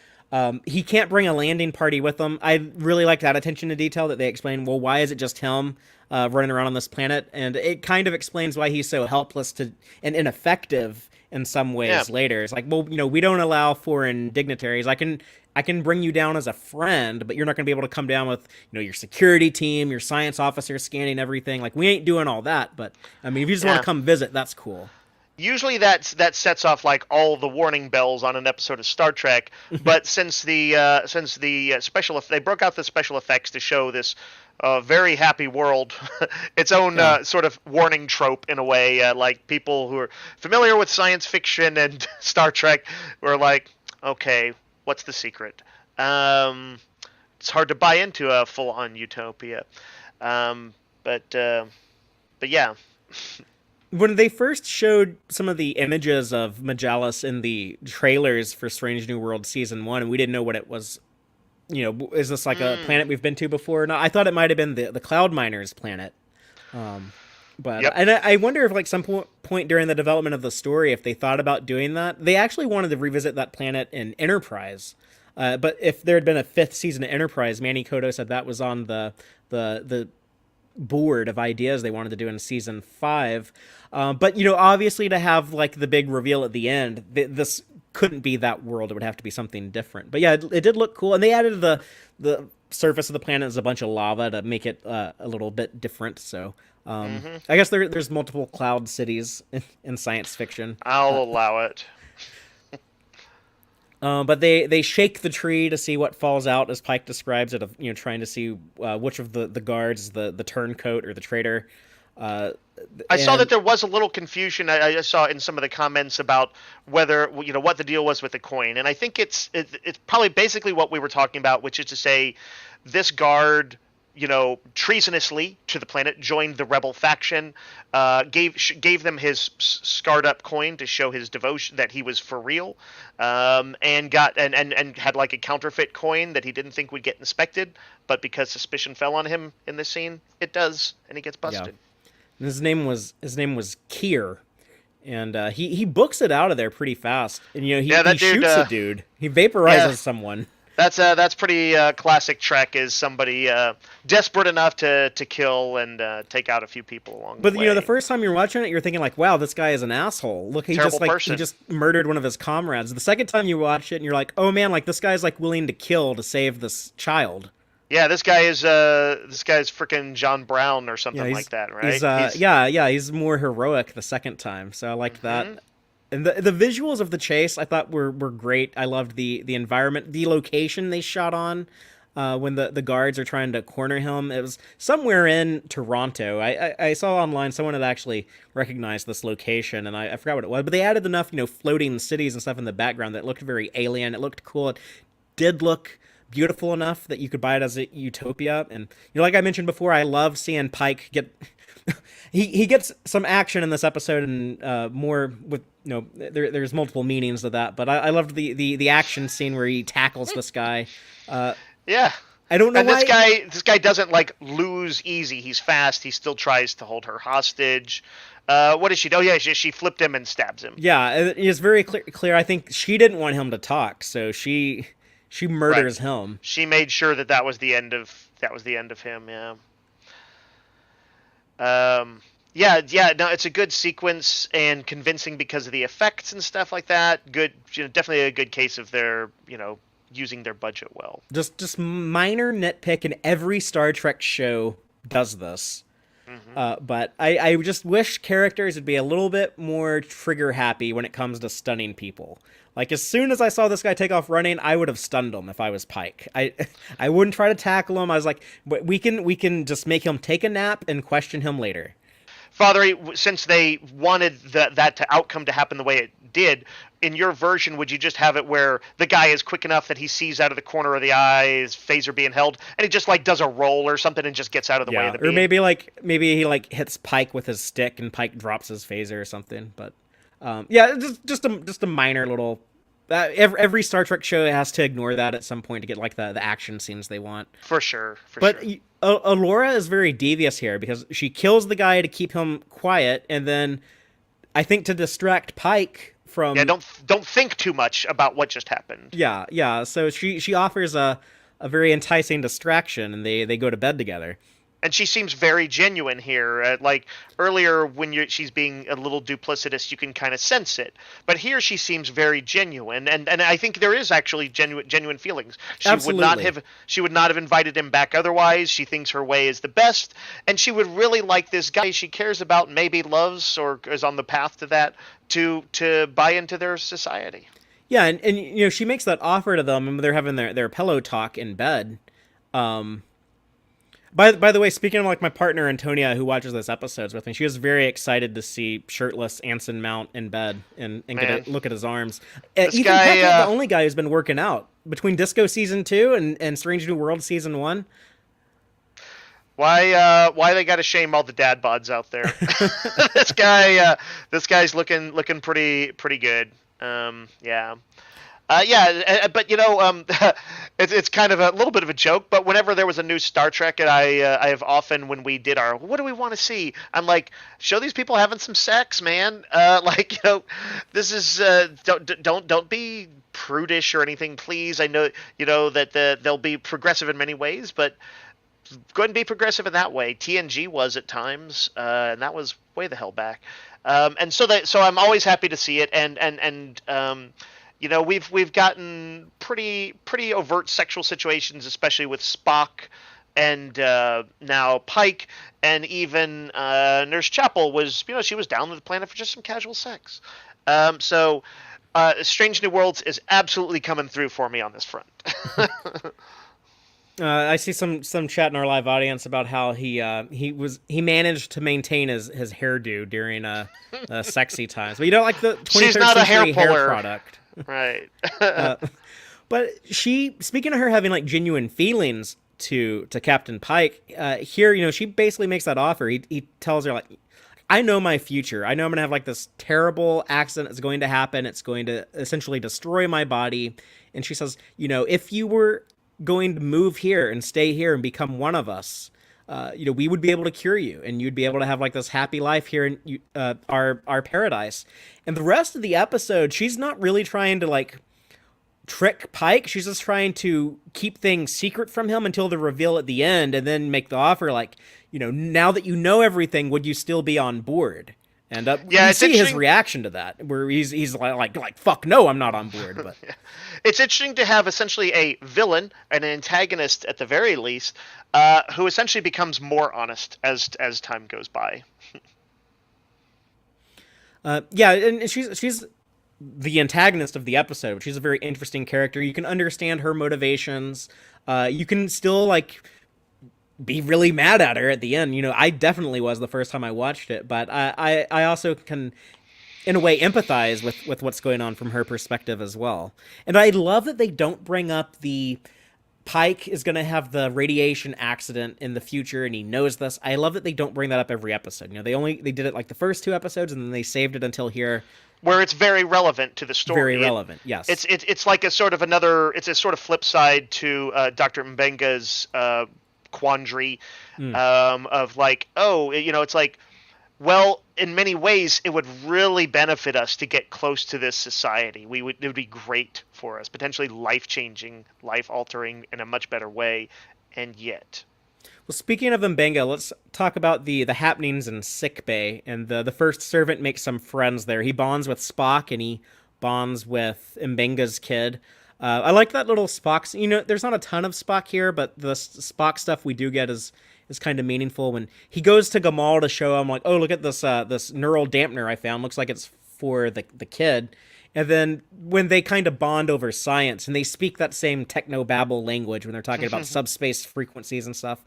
He can't bring a landing party with him. I really like that attention to detail that they explain. Well, why is it just him running around on this planet? And it kind of explains why he's so helpless and ineffective in some ways later. It's like, well, we don't allow foreign dignitaries. I can bring you down as a friend, but you're not going to be able to come down with, your security team, your science officer scanning everything. Like, we ain't doing all that. But, I mean, if you just want to come visit, that's cool. Usually that sets off like all the warning bells on an episode of Star Trek, but since the they broke out the special effects to show this very happy world, its own Yeah. sort of warning trope in a way. Like people who are familiar with science fiction and Star Trek were like, okay, what's the secret? It's hard to buy into a full-on utopia, um, but yeah. When they first showed some of the images of Majalis in the trailers for Strange New World season 1, and we didn't know what it was, is this like a planet we've been to before or not? I thought it might have been the Cloud Miners planet. But Yep. and I wonder if like some point during the development of the story, if they thought about doing that. They actually wanted to revisit that planet in Enterprise. But if there had been a 5th season of Enterprise, Manny Koto said that was on the board of ideas they wanted to do in season 5. But obviously to have like the big reveal at the end, this couldn't be that world. It would have to be something different. But yeah, it did look cool, and they added the surface of the planet as a bunch of lava to make it a little bit different. So I guess there's multiple cloud cities in science fiction. I'll allow it. But they shake the tree to see what falls out, as Pike describes it, of trying to see which of the guards is the turncoat or the traitor. I saw that there was a little confusion. I saw in some of the comments about whether what the deal was with the coin, and I think it's probably basically what we were talking about, which is to say, this guard, treasonously to the planet, joined the rebel faction, gave them his scarred up coin to show his devotion that he was for real, and got and had like a counterfeit coin that he didn't think would get inspected, but because suspicion fell on him in this scene, it does, and he gets busted. Yeah. And his name was Kier, and he books it out of there pretty fast. And he shoots a dude. He vaporizes someone. That's pretty classic Trek. Is somebody desperate enough to kill and take out a few people along the way. But the first time you're watching it, you're thinking like, "Wow, this guy is an asshole. Look, he just murdered one of his comrades." The second time you watch it, and you're like, "Oh man, like this guy's like willing to kill to save this child." Yeah, this guy's freaking John Brown or something like that, right? He's more heroic the second time, so I liked that. And the visuals of the chase I thought were great. I loved the environment, the location they shot on when the guards are trying to corner him. It was somewhere in Toronto. I saw online someone had actually recognized this location, and I forgot what it was. But they added enough floating cities and stuff in the background that looked very alien. It looked cool. It did look beautiful enough that you could buy it as a utopia. And like I mentioned before, I love seeing Pike get he gets some action in this episode, and more with there's multiple meanings of that, but I loved the action scene where he tackles this guy. Yeah, I don't know and why this guy doesn't like lose easy. He's fast. He still tries to hold her hostage. What does she do? Oh, yeah, she flipped him and stabs him. Yeah, it's very clear. I think she didn't want him to talk, so she murders him. She made sure that was the end of him. Yeah. No, it's a good sequence and convincing because of the effects and stuff like that. Good, definitely a good case of their using their budget well. Just minor nitpick, and every Star Trek show does this. But I just wish characters would be a little bit more trigger happy when it comes to stunning people. Like, as soon as I saw this guy take off running, I would have stunned him if I was Pike. I wouldn't try to tackle him. I was like, we can just make him take a nap and question him later. Father, since they wanted that outcome to happen the way it did, in your version, would you just have it where the guy is quick enough that he sees out of the corner of the eye his phaser being held, and he just like does a roll or something and just gets out of the way of the beam? Or maybe he like hits Pike with his stick and Pike drops his phaser or something. But just a minor little. Every Star Trek show has to ignore that at some point to get like the action scenes they want. For sure. But Alora is very devious here because she kills the guy to keep him quiet, and then I think to distract Pike from. Yeah, don't think too much about what just happened. Yeah. So she offers a very enticing distraction, and they go to bed together. And she seems very genuine here. Like earlier, when she's being a little duplicitous, you can kind of sense it. But here, she seems very genuine, and I think there is actually genuine feelings. Absolutely. She would not have invited him back otherwise. She thinks her way is the best, and she would really like this guy she cares about, maybe loves or is on the path to that, to buy into their society. Yeah, and you know, she makes that offer to them, and they're having their pillow talk in bed. Um, by the way, speaking of like my partner Antonia, who watches this episodes with me, she was very excited to see shirtless Anson Mount in bed and get a look at his arms. This Ethan guy, Peck is the only guy who's been working out between Disco season 2 and Strange New World season 1. Why they got to shame all the dad bods out there? This guy's looking pretty good. Yeah. But it's kind of a little bit of a joke. But whenever there was a new Star Trek, and I have often, when we did our what do we want to see, I'm like, show these people having some sex, man. This is don't be prudish or anything, please. I know that they'll be progressive in many ways, but go ahead and be progressive in that way. TNG was at times, and that was way the hell back. So I'm always happy to see it, and we've gotten pretty overt sexual situations, especially with Spock and now Pike, and even Nurse Chapel was, she was down with the planet for just some casual sex. Strange New Worlds is absolutely coming through for me on this front. I see some chat in our live audience about how he managed to maintain his hairdo during sexy times, but like the 23rd She's not century a hair puller. product, right? But speaking of her having like genuine feelings to Captain Pike, here she basically makes that offer. He tells her, like, I know my future. I know I'm gonna have like this terrible accident that's going to happen. It's going to essentially destroy my body. And she says, if you were going to move here and stay here and become one of us, we would be able to cure you, and you'd be able to have like this happy life here in our paradise. And the rest of the episode, she's not really trying to like trick Pike. She's just trying to keep things secret from him until the reveal at the end, and then make the offer like, now that you know everything, would you still be on board? And you see his reaction to that, where he's like fuck no, I'm not on board. But it's interesting to have essentially a villain, an antagonist at the very least, who essentially becomes more honest as time goes by. And she's the antagonist of the episode, but she's a very interesting character. You can understand her motivations. You can still like be really mad at her at the end. I definitely was the first time I watched it, but I also can, in a way, empathize with what's going on from her perspective as well. And I love that they don't bring up the Pike is going to have the radiation accident in the future, and he knows this. I love that they don't bring that up every episode. They did it like the first 2 episodes, and then they saved it until here, where it's very relevant to the story. Very relevant, yes. It's like a sort of flip side to Dr. Mbenga's quandary of like, it's like, well, in many ways, it would really benefit us to get close to this society. It would be great for us, potentially life-changing, life-altering in a much better way, and yet. Well, speaking of Mbenga, let's talk about the happenings in sickbay. And the first servant makes some friends there. He bonds with Spock, and he bonds with Mbenga's kid. I like that little Spock. There's not a ton of Spock here, but the Spock stuff we do get is kind of meaningful. When he goes to Gamal to show him, like, oh, look at this neural dampener I found. Looks like it's for the kid. And then when they kind of bond over science, and they speak that same techno-babble language when they're talking about subspace frequencies and stuff.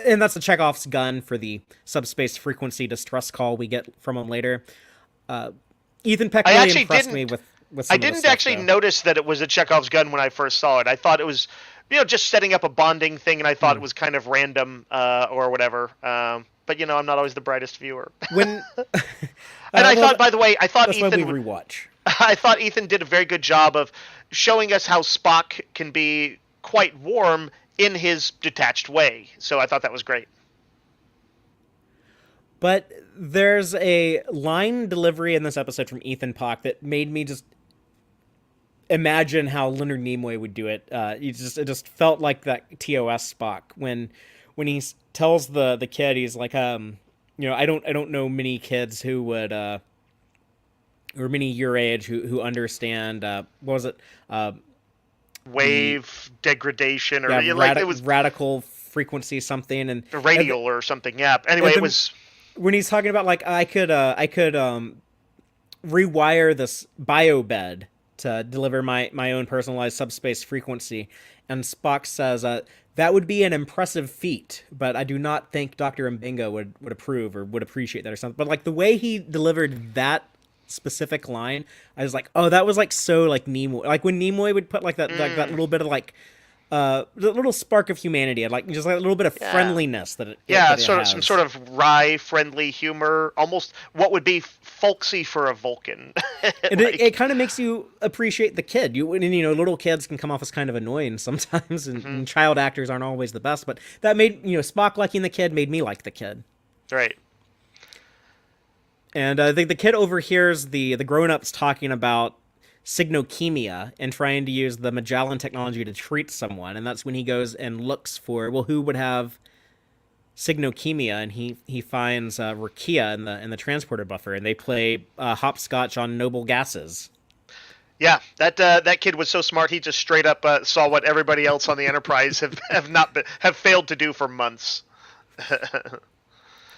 And that's the Chekhov's gun for the subspace frequency distress call we get from him later. Ethan Peck really impressed me with some I of the didn't stuff, actually though. notice that it was a Chekhov's gun when I first saw it. I thought it was, just setting up a bonding thing, and I thought it was kind of random or whatever. But I'm not always the brightest viewer. And I thought, by the way, that's Ethan why we rewatch. I thought Ethan did a very good job of showing us how Spock can be quite warm in his detached way. So I thought that was great. But there's a line delivery in this episode from Ethan Peck that made me just imagine how Leonard Nimoy would do it. It just felt like that TOS Spock when when he tells the kid, he's like, I don't know many kids who would or many your age who understand what was it the Wave degradation, or yeah like it was radical frequency something, and radial or something. Yeah. Anyway, and it then was. when he's talking about like I could rewire this bio bed to deliver my own personalized subspace frequency, and Spock says that would be an impressive feat, but I do not think Dr. Mbinga would approve or would appreciate that or something. But like the way he delivered that specific line, I was like, oh, that was like so like Nimoy. Like when Nimoy would put like that little bit of like the little spark of humanity, and like just like a little bit of Yeah. friendliness Yeah, that it sort of some has. sort of wry, friendly humor, almost what would be folksy for a Vulcan. It Like, kind of makes you appreciate the kid. Little kids can come off as kind of annoying sometimes, mhm, and child actors aren't always the best. But that made Spock liking the kid made me like the kid. right. And I think the kid overhears the grown ups talking about signochemia and trying to use the Magellan technology to treat someone, and that's when he goes and looks for, well, who would have signochemia, and he finds Rakia in the transporter buffer, and they play hopscotch on noble gases. Yeah, that kid was so smart. He just straight up saw what everybody else on the Enterprise have failed to do for months.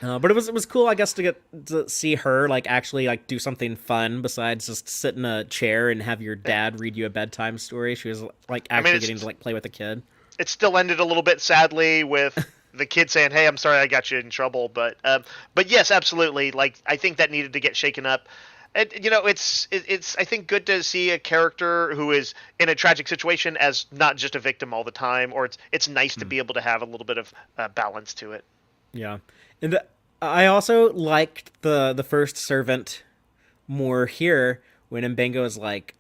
But it was cool, I guess, to get to see her like actually like do something fun besides just sit in a chair and have your dad read you a bedtime story. She was like I mean, actually getting to like play with a kid. it still ended a little bit sadly with the kid saying, "Hey, I'm sorry, I got you in trouble." But yes, absolutely. Like I think that needed to get shaken up. And it's I think good to see a character who is in a tragic situation as not just a victim all the time, or it's nice to be able to have a little bit of balance to it. Yeah, and I also liked the first servant more here when Mbengo is like,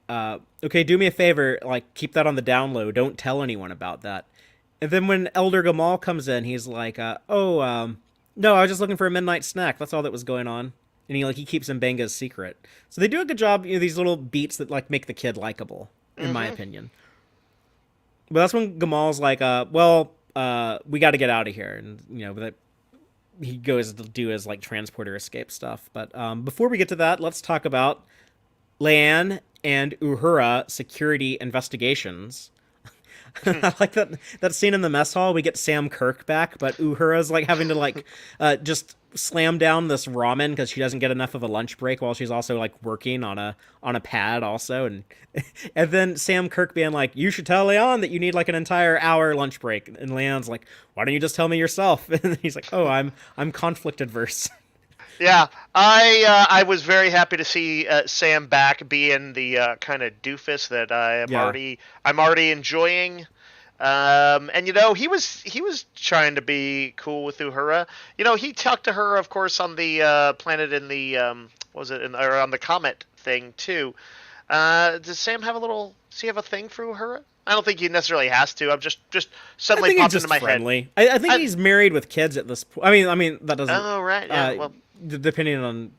"Okay, do me a favor, like keep that on the down low. Don't tell anyone about that." And then when Elder Gamal comes in, he's like, "Oh, no, I was just looking for a midnight snack. That's all that was going on." And he keeps Mbenga's secret. So they do a good job. These little beats that like make the kid likable, in my Hmm. opinion. But that's when Gamal's like, "Well, we got to get out of here," and that he goes to do his like transporter escape stuff. But before we get to that, let's talk about Leanne and Uhura security investigations. I like that scene in the mess hall. We get Sam Kirk back, but Uhura's like having to like just slam down this ramen because she doesn't get enough of a lunch break while she's also like working on a pad also, and then Sam Kirk being like, "You should tell Leon that you need like an entire hour lunch break," and Leon's like, "Why don't you just tell me yourself?" And he's like, "Oh, I'm conflict adverse." Yeah, I was very happy to see Sam back being the kind of doofus that Yeah. I'm already enjoying. And he was trying to be cool with Uhura. He talked to her, of course, on the planet in the what was it or on the comet thing too. Does Sam have a little? Does he have a thing for Uhura? I don't think he necessarily has to. I'm just I suddenly think he's popped into just my head. friendly. I think I, he's married with kids at this point. I mean that doesn't. oh right, yeah. Uh, Well, Depending on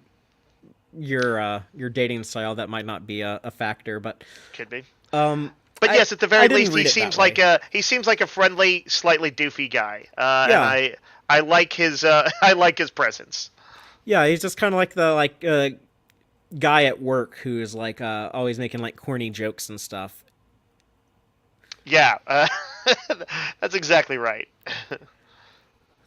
your dating style, that might not be a factor. But could be. um, But I yes, at the I very didn't least, read it that he seems like a friendly, slightly doofy guy, and yeah, I like his I like his presence. yeah. He's just kind of like the guy at work who's like always making like corny jokes and stuff. Yeah, that's exactly right.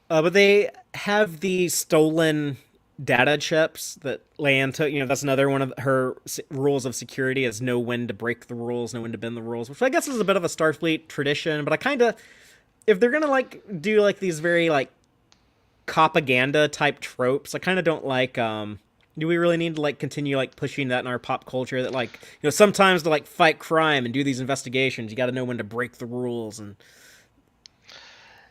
But they have the stolen data chips that Leanne took. That's another one of her rules of security is know when to break the rules, know when to bend the rules, which I guess is a bit of a Starfleet tradition. But I kind of, if they're gonna like do like these very like propaganda type tropes, I kind of don't like. Do we really need to like continue like pushing that in our pop culture that like sometimes to like fight crime and do these investigations you got to know when to break the rules, and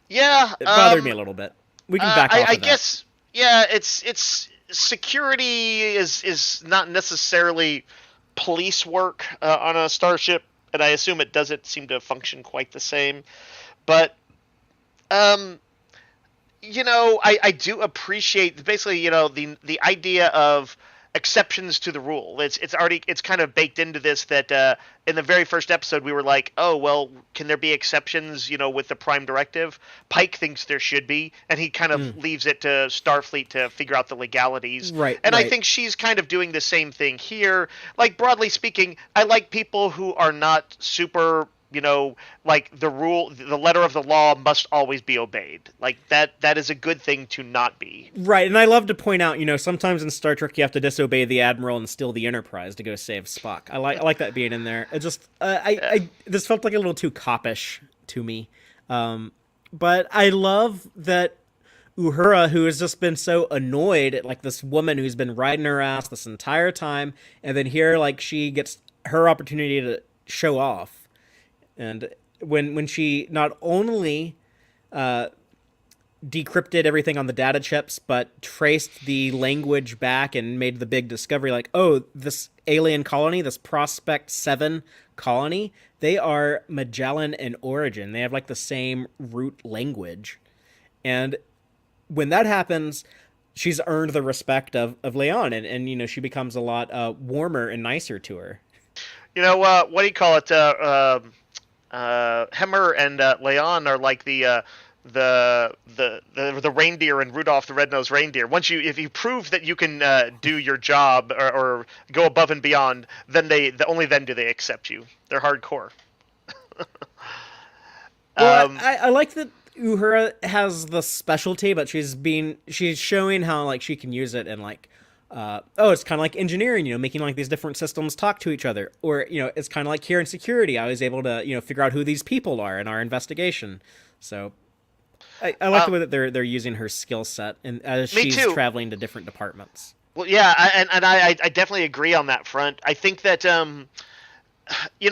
Yeah, it bothered me a little bit. We can back off I of that. guess yeah, it's security is not necessarily police work on a starship, and I assume it doesn't seem to function quite the same. But um, I do appreciate basically the idea of exceptions to the rule. It's kind of baked into this that in the very first episode we were like, oh well, can there be exceptions? With the Prime Directive, Pike thinks there should be, and he kind of leaves it to Starfleet to figure out the legalities. Right, And I right. think she's kind of doing the same thing here. Like broadly speaking, I like people who are not super. Like the letter of the law must always be obeyed. Like that is a good thing to not be. Right, and I love to point out, sometimes in Star Trek you have to disobey the Admiral and steal the Enterprise to go save Spock. I like that being in there. It just, this felt like a little too coppish to me. But I love that Uhura, who has just been so annoyed at like this woman who's been riding her ass this entire time, and then here like she gets her opportunity to show off. And when she not only decrypted everything on the data chips, but traced the language back and made the big discovery, like, oh, this alien colony, this Prospect 7 colony, they are Magellan in origin. They have like the same root language. And when that happens, she's earned the respect of Leon, and she becomes a lot warmer and nicer to her. What do you call it? Hemmer and Leon are like the reindeer in Rudolph the Red-Nosed Reindeer. If you prove that you can do your job or go above and beyond, then only then do they accept you. They're hardcore. Well, I like that Uhura has the specialty, but she's showing how like she can use it and like it's kind of like engineering, making like these different systems talk to each other, or it's kind of like here in security. I was able to figure out who these people are in our investigation. So I like the way that they're using her skill set and as she's traveling to different departments. Well, yeah, I definitely agree on that front. I think that in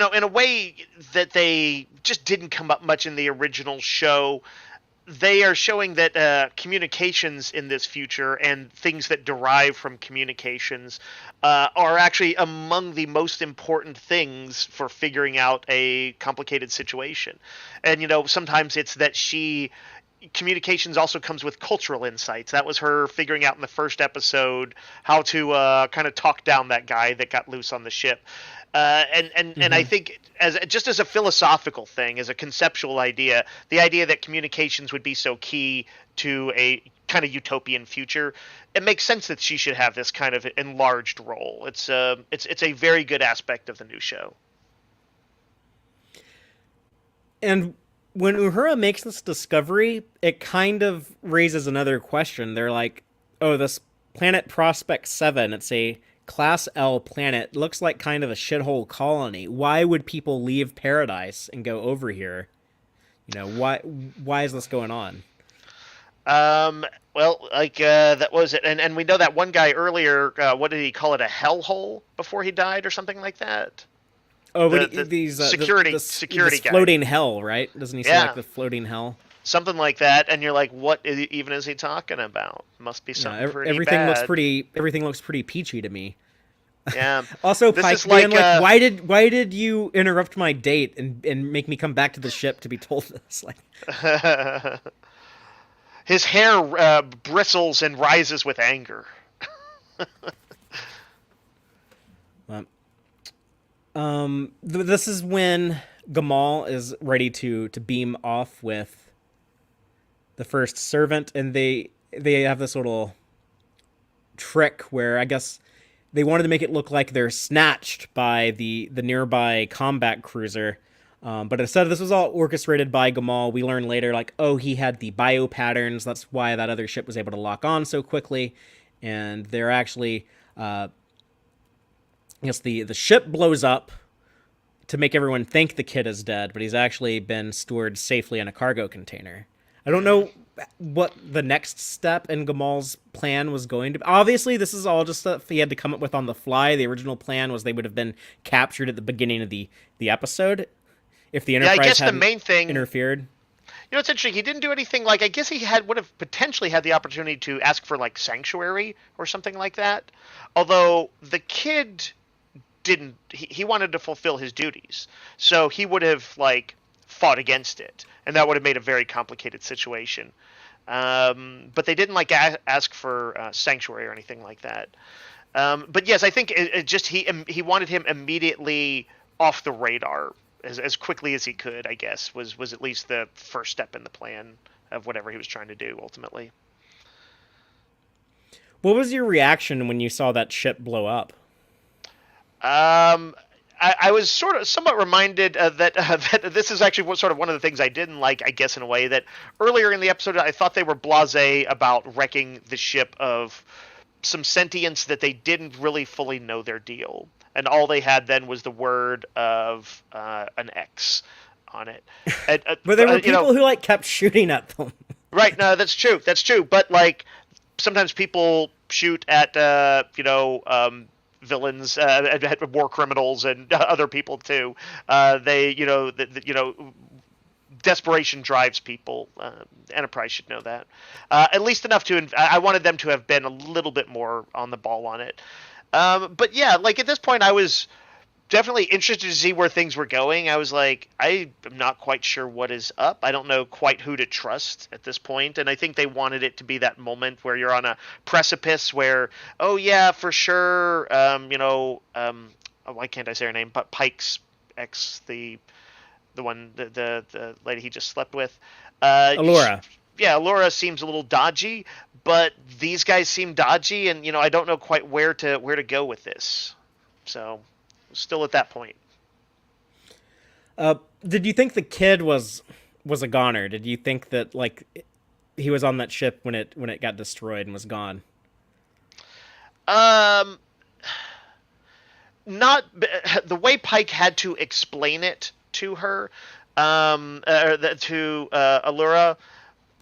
a way that they just didn't come up much in the original show. They are showing that communications in this future and things that derive from communications are actually among the most important things for figuring out a complicated situation. And, sometimes it's that communications also comes with cultural insights. That was her figuring out in the first episode how to kind of talk down that guy that got loose on the ship. And I think as a philosophical thing, as a conceptual idea, the idea that communications would be so key to a kind of utopian future, it makes sense that she should have this kind of enlarged role. It's a very good aspect of the new show. And when Uhura makes this discovery, it kind of raises another question. They're like, oh, this planet Prospect 7, it's a Class L planet, looks like kind of a shithole colony. Why would people leave paradise and go over here? Why is this going on? Well, like that was it, and we know that one guy earlier. What did he call it? A hellhole before he died, or something like that. Oh, but these security guy. Floating hell, right? Doesn't he say like the floating hell? Something like that, and you're like, what even is he talking about? Must be something pretty everything bad. Everything looks pretty peachy to me. Yeah. Also, Pike being like, why did you interrupt my date and make me come back to the ship to be told this? Like, his hair bristles and rises with anger. This is when Gamal is ready to beam off with the first servant, and they have this little trick where I guess they wanted to make it look like they're snatched by the nearby combat cruiser. But instead, this was all orchestrated by Gamal. We learn later, like, oh, he had the bio patterns. That's why that other ship was able to lock on so quickly. And they're actually, I guess the ship blows up to make everyone think the kid is dead, but he's actually been stored safely in a cargo container. I don't know what the next step in Gamal's plan was going to be. Obviously, this is all just stuff he had to come up with on the fly. The original plan was they would have been captured at the beginning of the episode if the Enterprise hadn't interfered. It's interesting. He didn't do anything like, I guess he would have potentially had the opportunity to ask for like sanctuary or something like that. Although the kid didn't, he wanted to fulfill his duties. So he would have like fought against it, and that would have made a very complicated situation. But they didn't like ask for sanctuary or anything like that. But yes, I think it just he wanted him immediately off the radar as quickly as he could. I guess was at least the first step in the plan of whatever he was trying to do ultimately. What was your reaction when you saw that ship blow up? Um, I was sort of somewhat reminded that this is actually sort of one of the things I didn't like, I guess, in a way that earlier in the episode I thought they were blasé about wrecking the ship of some sentience that they didn't really fully know their deal, and all they had then was the word of an X on it. But there were You know, people who like kept shooting at them. right? No, that's true. That's true. But like sometimes people shoot at villains, war criminals, and other people too. They desperation drives people. Enterprise should know that. At least enough to. I wanted them to have been a little bit more on the ball on it. But yeah, like at this point, I was definitely interested to see where things were going. I was like, I am not quite sure what is up. I don't know quite who to trust at this point, and I think they wanted it to be that moment where you're on a precipice where, oh yeah, for sure, why can't I say her name? But Pike's ex, the one, the lady he just slept with, Alora. yeah, Laura seems a little dodgy, but these guys seem dodgy, and I don't know quite where to go with this. So still at that point. Did you think the kid was a goner? Did you think that like he was on that ship when it got destroyed and was gone? Um, not the way Pike had to explain it to her, to Allura.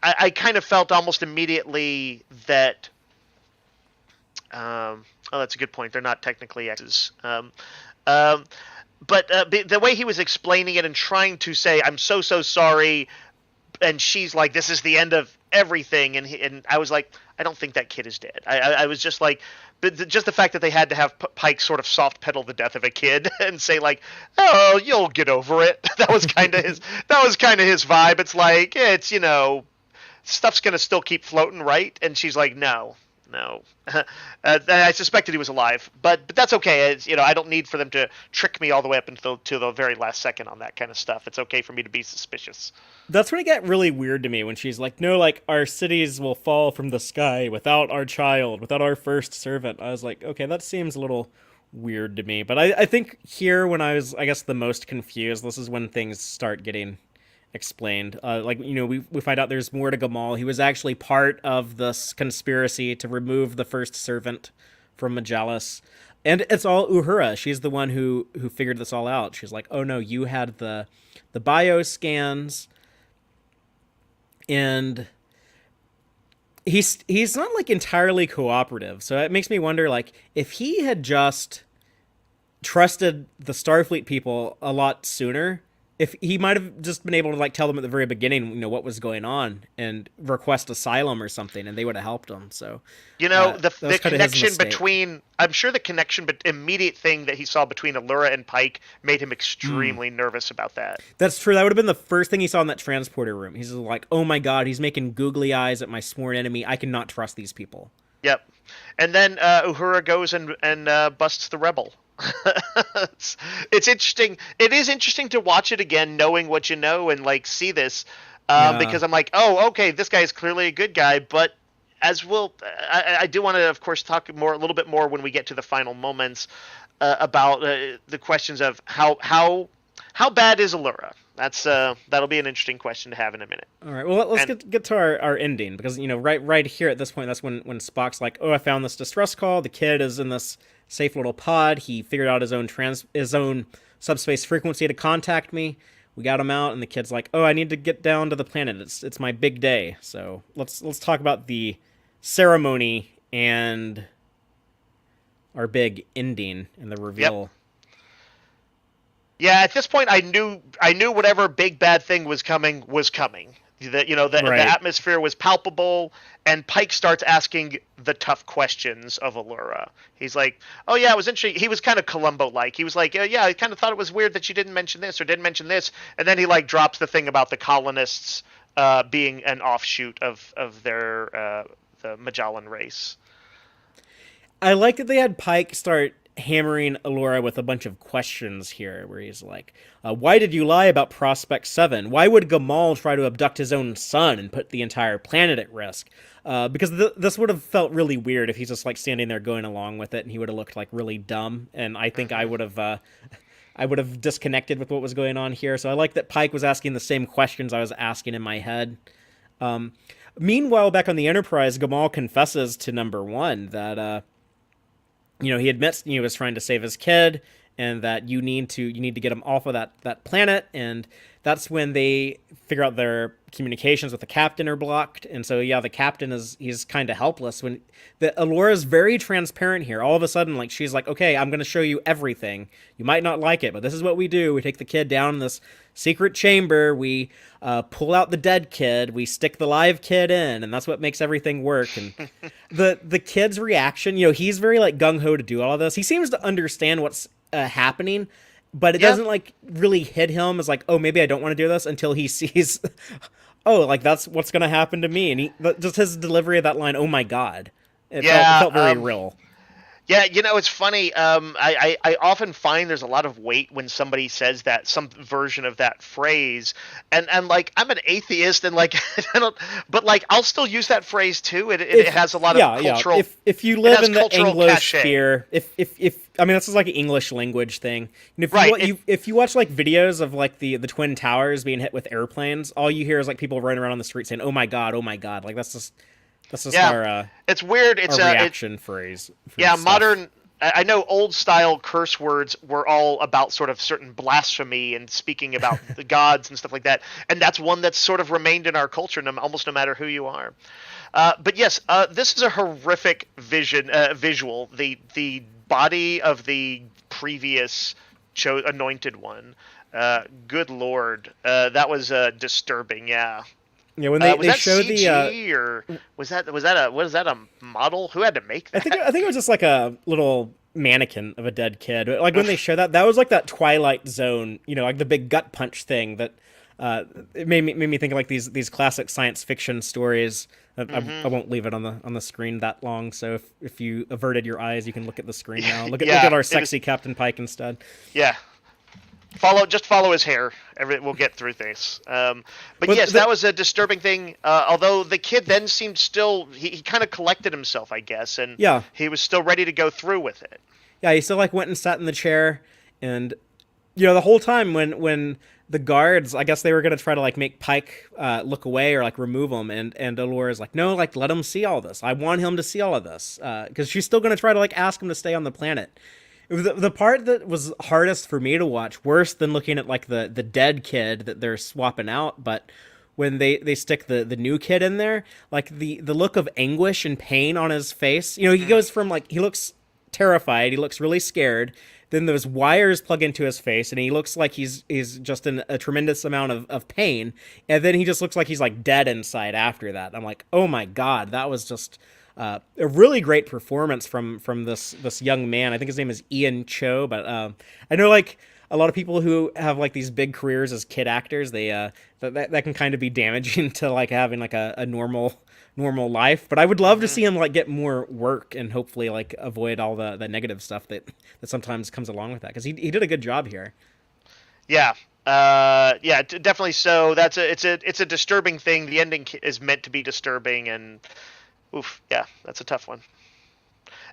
I kind of felt almost immediately that. Oh, that's a good point. They're not technically exes. Um, but the way he was explaining it and trying to say, "I'm so sorry," and she's like, "This is the end of everything," and I was like, "I don't think that kid is dead." I was just like, but just the fact that they had to have Pike sort of soft pedal the death of a kid and say like, "Oh, you'll get over it." That was kind of his. That was kind of his vibe. It's like it's stuff's gonna still keep floating, right? And she's like, "No, no." I suspected he was alive, but that's okay. I don't need for them to trick me all the way up until to the very last second on that kind of stuff. It's okay for me to be suspicious. That's when it got really weird to me when she's like, "No, like our cities will fall from the sky without our child, without our first servant." I was like, "Okay, that seems a little weird to me." But I think here when I was, I guess, the most confused, this is when things start getting explained. We find out there's more to Gamal. He was actually part of this conspiracy to remove the first servant from Majalis. And it's all Uhura. She's the one who figured this all out. She's like, "Oh no, you had the bio scans." And he's not like entirely cooperative. So it makes me wonder like if he had just trusted the Starfleet people a lot sooner, if he might have just been able to like tell them at the very beginning, what was going on and request asylum or something, and they would have helped him. So, The connection between, I'm sure the connection, but immediate thing that he saw between Allura and Pike made him extremely nervous about that. That's true. That would have been the first thing he saw in that transporter room. He's like, "Oh my god, he's making googly eyes at my sworn enemy. I cannot trust these people." Yep. And then Uhura goes and busts the rebel. It's interesting. It is interesting to watch it again, knowing what you know, and like see this, because I'm like, oh, okay, this guy is clearly a good guy. But I do want to, of course, talk a little bit more when we get to the final moments about the questions of how bad is Allura. That'll be an interesting question to have in a minute. All right. Well, let's get to our ending because right here at this point, that's when Spock's like, "Oh, I found this distress call. The kid is in this safe little pod. He figured out his own subspace frequency to contact me. We got him out, and the kid's like, "Oh, I need to get down to the planet. It's my big day." So let's talk about the ceremony and our big ending and the reveal. Yep. Yeah, at this point, I knew whatever big bad thing was coming was coming. The atmosphere was palpable, and Pike starts asking the tough questions of Allura. He's like, "Oh yeah, it was interesting." He was kind of Columbo-like. He was like, "Yeah, I kind of thought it was weird that you didn't mention this or didn't mention this," and then he like drops the thing about the colonists being an offshoot of their the Magellan race. I like that they had Pike start hammering Alora with a bunch of questions here, where he's like, "Why did you lie about Prospect 7? Why would Gamal try to abduct his own son and put the entire planet at risk?" Because this would have felt really weird if he's just like standing there going along with it, and he would have looked like really dumb. And I think Hmm. I would have disconnected with what was going on here. So I like that Pike was asking the same questions I was asking in my head. Um, Meanwhile, back on the Enterprise, Gamal confesses to Number One that he admits he was trying to save his kid, and that you need to get him off of that planet. And that's when they figure out their communications with the captain are blocked. And so yeah, the captain he's kind of helpless when the Alora's very transparent here. All of a sudden, like, she's like, okay, I'm going to show you everything. You might not like it, but this is what we do. We take the kid down in this secret chamber. We pull out the dead kid. We stick the live kid in, and that's what makes everything work. And the kid's reaction, he's very like gung ho to do all of this. He seems to understand what's happening, but it Yeah. doesn't like really hit him as like, oh, maybe I don't want to do this, until he sees, oh, like that's what's gonna happen to me. And just his delivery of that line, oh my god, it Yeah. felt very real. Yeah, it's funny. I often find there's a lot of weight when somebody says that, some version of that phrase, and like, I'm an atheist, and like I don't, but like, I'll still use that phrase too. It If has a lot of Yeah, cultural. if you It live has in the cultural cachet. Anglosphere, if I mean, this is like an English language thing. And Right. if you watch like videos of like the twin towers being hit with airplanes, all you hear is like people running around on the street saying, oh my god, like that's just Yeah, our it's weird. our reaction phrase for Yeah, stuff. modern. I know old style curse words were all about sort of certain blasphemy and speaking about the gods and stuff like that, and that's one that's sort of remained in our culture, almost no matter who you are. But yes, this is a horrific visual. The body of the previous anointed one. Good lord, that was disturbing. Yeah. Yeah, when Was they that show the CG, or was that a model? Who had to make that? I think it was just like a little mannequin of a dead kid. Like when they show that was like that Twilight Zone, like the big gut punch thing that it made me think of like these classic science fiction stories. I Hmm. won't leave it on the screen that long, so if you averted your eyes, you can look at the screen now. Look at Yeah, our it is. sexy Captain Pike instead. Yeah, follow his hair. We'll get through this. But But yes, that was a disturbing thing. Although the kid then seemed still, he kind of collected himself, I guess, and yeah, he was still ready to go through with it. yeah, he still like went and sat in the chair, and the whole time when the guards, I guess they were gonna try to like make Pike look away or like remove him, and Alora's like, no, like let him see all this. I want him to see all of this, because she's still gonna try to like ask him to stay on the planet. It was the part that was hardest for me to watch, worse than looking at like the dead kid that they're swapping out, but when they stick the new kid in there, like the look of anguish and pain on his face. He goes from like, he looks terrified, he looks really scared. Then those wires plug into his face, and he looks like he's just in a tremendous amount of pain. And then he just looks like he's like dead inside after that. I'm like, oh my god, that was just a really great performance from this young man. I think his name is Ian Cho, but I know like a lot of people who have like these big careers as kid actors, they that can kind of be damaging to like having like a normal life. But I would love to Hmm. see him like get more work and hopefully like avoid all the negative stuff that sometimes comes along with that, because he did a good job here. Yeah. Yeah, definitely. So it's a disturbing thing. The ending is meant to be disturbing, and oof, yeah, that's a tough one.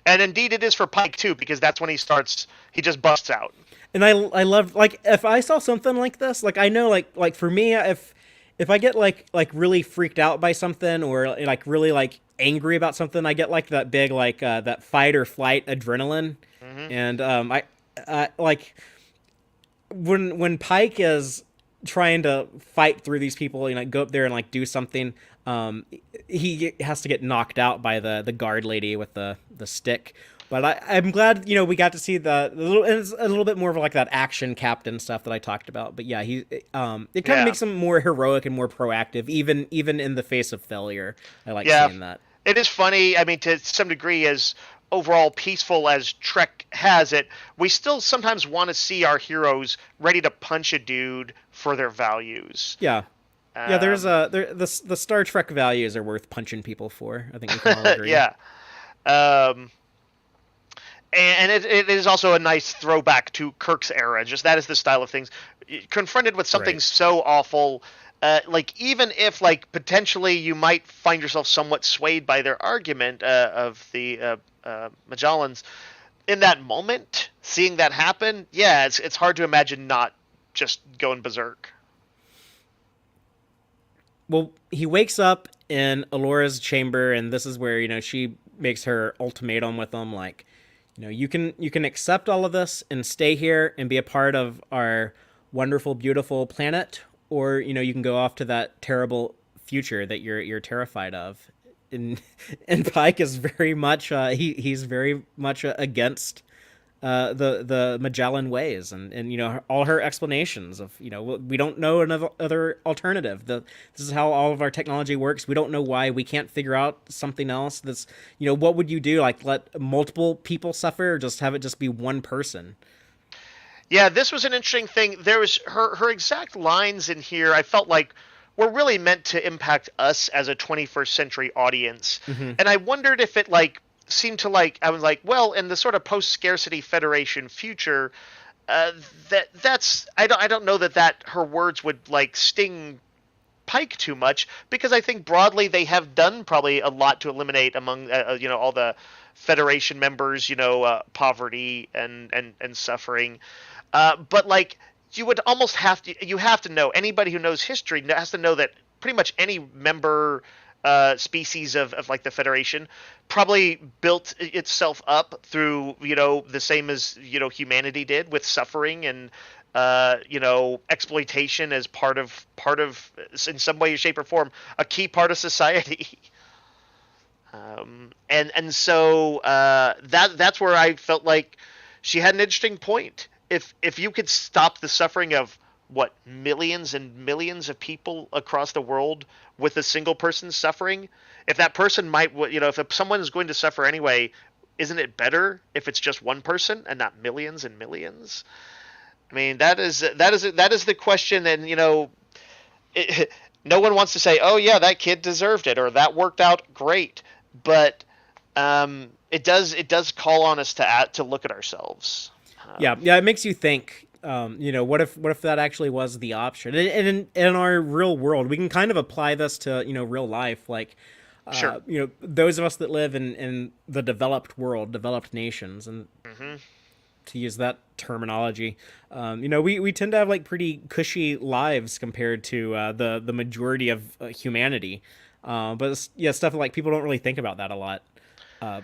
And indeed, it is for Pike too, because that's when he just busts out. And I love, like, if I saw something like this, like I know like for me, if I get like really freaked out by something, or like really like angry about something, I get like that big like that fight or flight adrenaline. Hmm. And I like when Pike is trying to fight through these people, go up there and like do something. He has to get knocked out by the guard lady with the stick. But I'm glad we got to see the little, and it's a little bit more of like that action captain stuff that I talked about. But yeah, it kind of Yeah. makes him more heroic and more proactive, even in the face of failure. I like Yeah. seeing that. It is funny. I mean, to some degree, as overall peaceful as Trek has it, we still sometimes want to see our heroes ready to punch a dude for their values. Yeah, yeah. There's Um, the Star Trek values are worth punching people for. I think we can all agree. yeah. Um, and it is also a nice throwback to Kirk's era. Just that is the style of things. Confronted with something Right. so awful, like even if like potentially you might find yourself somewhat swayed by their argument of the Magellans in that moment, seeing that happen, yeah, it's hard to imagine not just going berserk. Well, he wakes up in Alora's chamber, and this is where she makes her ultimatum with him, like, you can accept all of this and stay here and be a part of our wonderful, beautiful planet, or you can go off to that terrible future that you're terrified of. And and Pike is very much he's very much against the Magellan ways, and all her explanations of we don't know another other alternative. This is how all of our technology works. We don't know why we can't figure out something else. This what would you do? Like let multiple people suffer, or just have it just be one person? Yeah, this was an interesting thing. There was her exact lines in here. I felt like were really meant to impact us as a 21st century audience, Mm-hmm. and I wondered if it like seemed to like I was like, well, in the sort of post scarcity Federation future, that's I don't know that her words would like sting Pike too much because I think broadly they have done probably a lot to eliminate among all the Federation members poverty and suffering, but like you would almost have to know anybody who knows history has to know that pretty much any member species of like the Federation probably built itself up through the same as humanity did with suffering and exploitation as part of in some way, shape, or form a key part of society. And so that's where I felt like she had an interesting point. If you could stop the suffering of what millions and millions of people across the world with a single person suffering, if that person might if someone is going to suffer anyway, isn't it better if it's just one person and not millions and millions? I mean, that is the question, and no one wants to say, "Oh yeah, that kid deserved it," or "That worked out great," but it does call on us to look at ourselves. Yeah, yeah, it makes you think. What if that actually was the option? And in our real world, we can kind of apply this to real life. Like, Sure. those of us that live in the developed world, developed nations, and Hmm. to use that terminology, we tend to have like pretty cushy lives compared to the majority of humanity. But yeah, stuff like people don't really think about that a lot. Uh,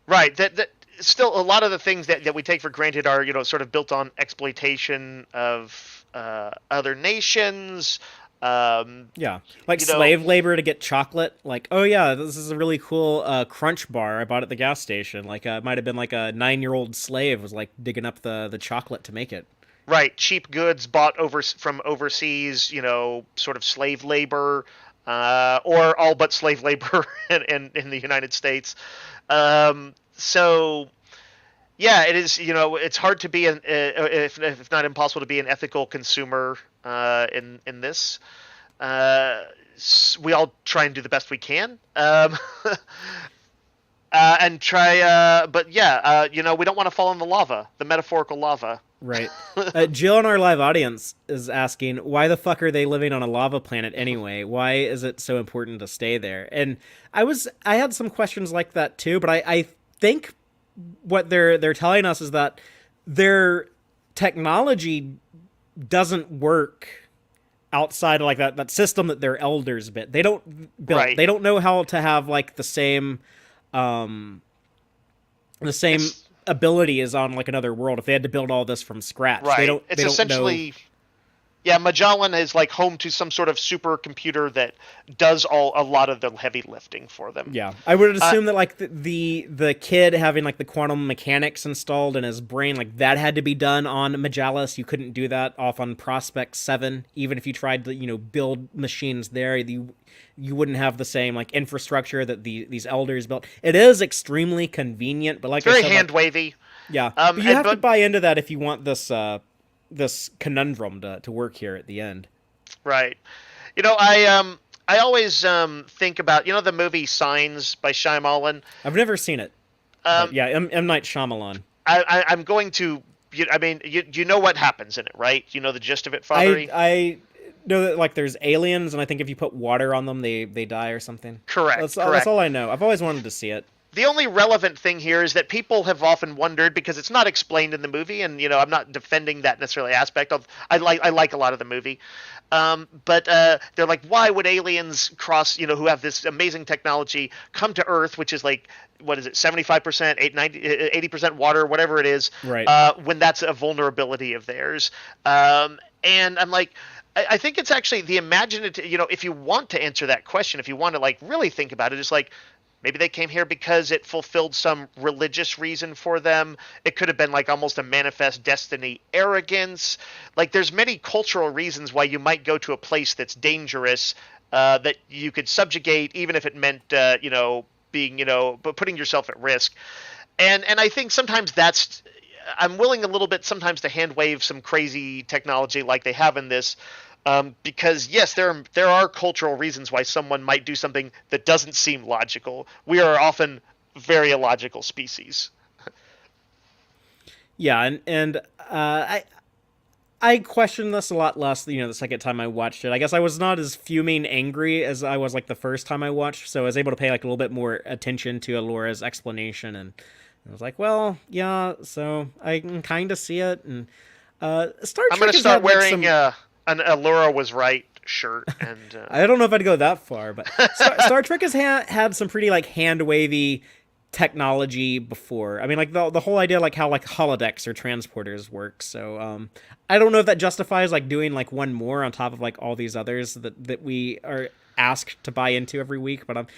Right. That still a lot of the things that we take for granted are sort of built on exploitation of other nations. Um, Yeah, like you know, slave labor to get chocolate. Like, oh yeah, this is a really cool Crunch bar I bought at the gas station. Like, it might have been like a 9-year-old slave was like digging up the chocolate to make it. right. Cheap goods bought from overseas. Sort of slave labor, or all but slave labor in the United States. So yeah, it is. It's hard to be if not impossible to be an ethical consumer in this. Uh, we all try and do the best we can, and try. But yeah, we don't want to fall in the lava, the metaphorical lava. Right. Jill in our live audience is asking, why the fuck are they living on a lava planet anyway? Why is it so important to stay there? And I had some questions like that too, but I think what they're telling us is that their technology doesn't work outside of like that system that their elders built. They don't build. Right. They don't know how to have like um the same It's ability as on like another world. If they had to build all this from scratch, they right. don't It's they don't know. essentially. Yeah, Magellan is like home to some sort of supercomputer that does a lot of the heavy lifting for them. Yeah, I would Uh, assume that like the kid having like the quantum mechanics installed in his brain, like that had to be done on Majalis. You couldn't do that off on Prospect 7. Even if you tried to build machines there, you wouldn't have the same like infrastructure that these elders built. It is extremely convenient, but like it's I very said, hand like wavy. yeah, but you And have to but buy into that if you want this conundrum to work here at the end. right. I always think about the movie Signs by Shyamalan. I've never seen it, but Um, yeah, M Night Shyamalan. I'm going to. I mean, you know what happens in it, right? You know the gist of it, I Fathery? I know that like there's aliens, and I think if you put water on them, they die or something. Correct, That's correct. all I know. I've always wanted to see it. The only relevant thing here is that people have often wondered, because it's not explained in the movie, and I'm not defending that necessarily aspect of. I like a lot of the movie, but they're like, why would aliens cross, who have this amazing technology, come to Earth, which is like, what is it, 75%, 80% water, whatever it is, Right. when that's a vulnerability of theirs. And I'm like, I think it's actually the imaginative, if you want to answer that question, if you want to like really think about it, it's like, maybe they came here because it fulfilled some religious reason for them. It could have been like almost a manifest destiny arrogance. Like there's many cultural reasons why you might go to a place that's dangerous, that you could subjugate, even if it meant, being, but putting yourself at risk. And I think sometimes I'm willing a little bit sometimes to hand wave some crazy technology like they have in this, because yes, there are cultural reasons why someone might do something that doesn't seem logical. We are often very illogical species. Yeah, and I questioned this a lot less, the second time I watched it. I guess I was not as fuming angry as I was like the first time I watched, so I was able to pay like a little bit more attention to Alora's explanation, and I was like, well, yeah, so I can kind of see it. And Star I'm Trek gonna has start had like wearing some. an Allura was right shirt, and I don't know if I'd go that far, but Star Trek has had some pretty like hand wavy technology before. I mean, like the whole idea, like how like holodecks or transporters work. So I don't know if that justifies like doing like one more on top of like all these others that we are asked to buy into every week. But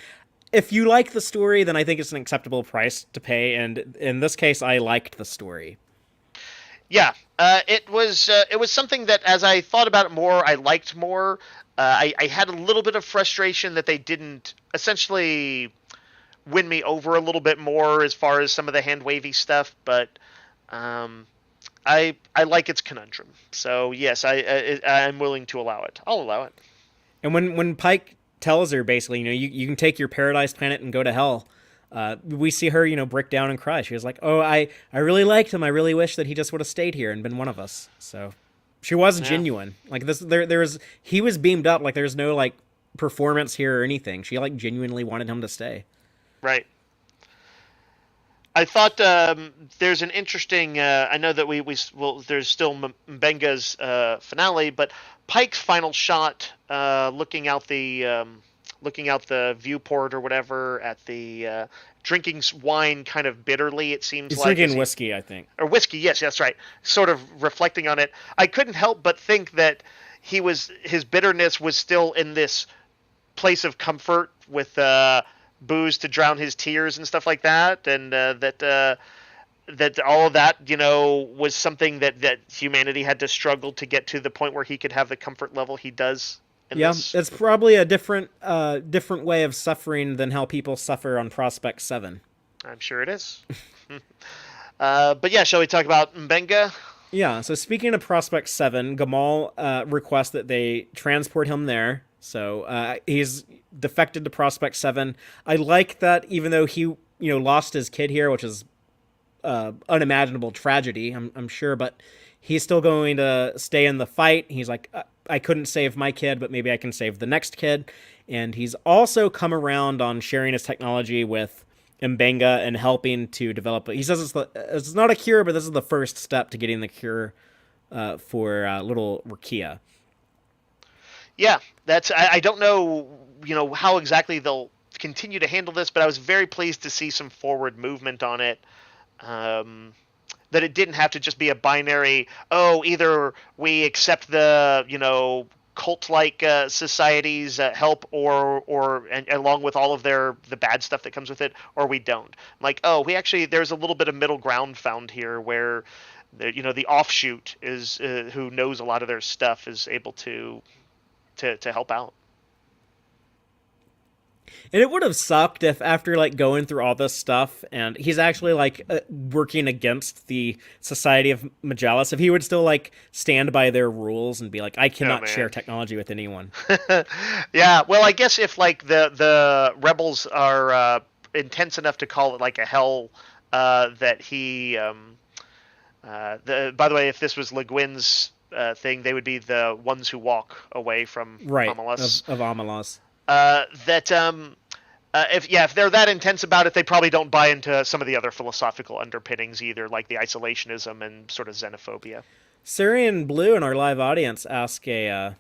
if you like the story, then I think it's an acceptable price to pay. And in this case, I liked the story. yeah, it was something that as I thought about it more, I liked more. I had a little bit of frustration that they didn't essentially win me over a little bit more as far as some of the hand wavy stuff, but um, I like its conundrum. So yes, I'm willing to allow it. I'll allow it. And when Pike tells her basically, you can take your paradise planet and go to hell. We see her, break down and cry. She was like, "Oh, I really liked him. I really wish that he just would have stayed here and been one of us." So she was Yeah, genuine. Like this, there's he was beamed up. Like there's no like performance here or anything. She like genuinely wanted him to stay. right. I thought there's an interesting. I know that well, there's still Mbenga's finale, but Pike's final shot, looking out the viewport or whatever at the drinking wine kind of bitterly. It seems He's like as drinking he whiskey, I think. or whiskey. Yes, that's right. Sort of reflecting on it, I couldn't help but think that his bitterness was still in this place of comfort with booze to drown his tears and stuff like that, and that all of that was something that humanity had to struggle to get to the point where he could have the comfort level he does in Yeah, this. it's probably a different way of suffering than how people suffer on Prospect 7. I'm sure it is. But yeah, shall we talk about Mbenga? Yeah, so speaking of Prospect 7, Gamal requests that they transport him there. So he's defected to Prospect 7. I like that even though he, lost his kid here, which is unimaginable tragedy, I'm sure, but he's still going to stay in the fight. He's like, I couldn't save my kid, but maybe I can save the next kid. And he's also come around on sharing his technology with Mbenga and helping to develop it. He says it's not a cure, but this is the first step to getting the cure for little Rakia. Yeah, I don't know how exactly they'll continue to handle this, but I was very pleased to see some forward movement on it. That it didn't have to just be a binary, oh, either we accept the cult-like society's help, or and along with all of the bad stuff that comes with it, or we don't. Like, oh, there's a little bit of middle ground found here where the offshoot is who knows a lot of their stuff is able to help out. And it would have sucked if after like going through all this stuff and he's actually like working against the Society of Majalis, if he would still like stand by their rules and be like, I Oh cannot share man. technology with anyone. Yeah, well, I guess if like the rebels are intense enough to call it like a hell, that he By the way, if this was Le Guin's thing, they would be the ones who walk away from Right, Amalus. of Amalas. If they're that intense about it, they probably don't buy into some of the other philosophical underpinnings either, like the isolationism and sort of xenophobia. Syrian Blue in our live audience ask or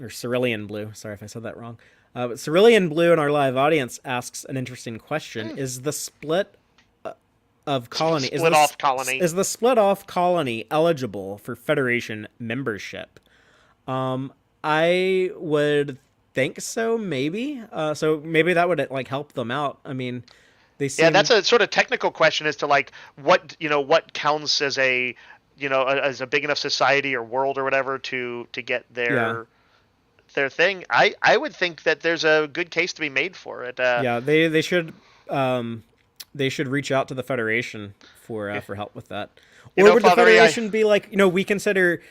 Cerulean Blue. Sorry if I said that wrong. But Cerulean Blue in our live audience asks an interesting question: Is the split of colony Split off colony. Is the split off colony eligible for Federation membership? I would think so, maybe. So maybe that would like help them out. I mean, they seem... Yeah, that's a sort of technical question as to like what counts as a as a big enough society or world or whatever to get their thing. I would think that there's a good case to be made for it. Yeah, they should reach out to the Federation for help with that. Or would the Federation be like, we consider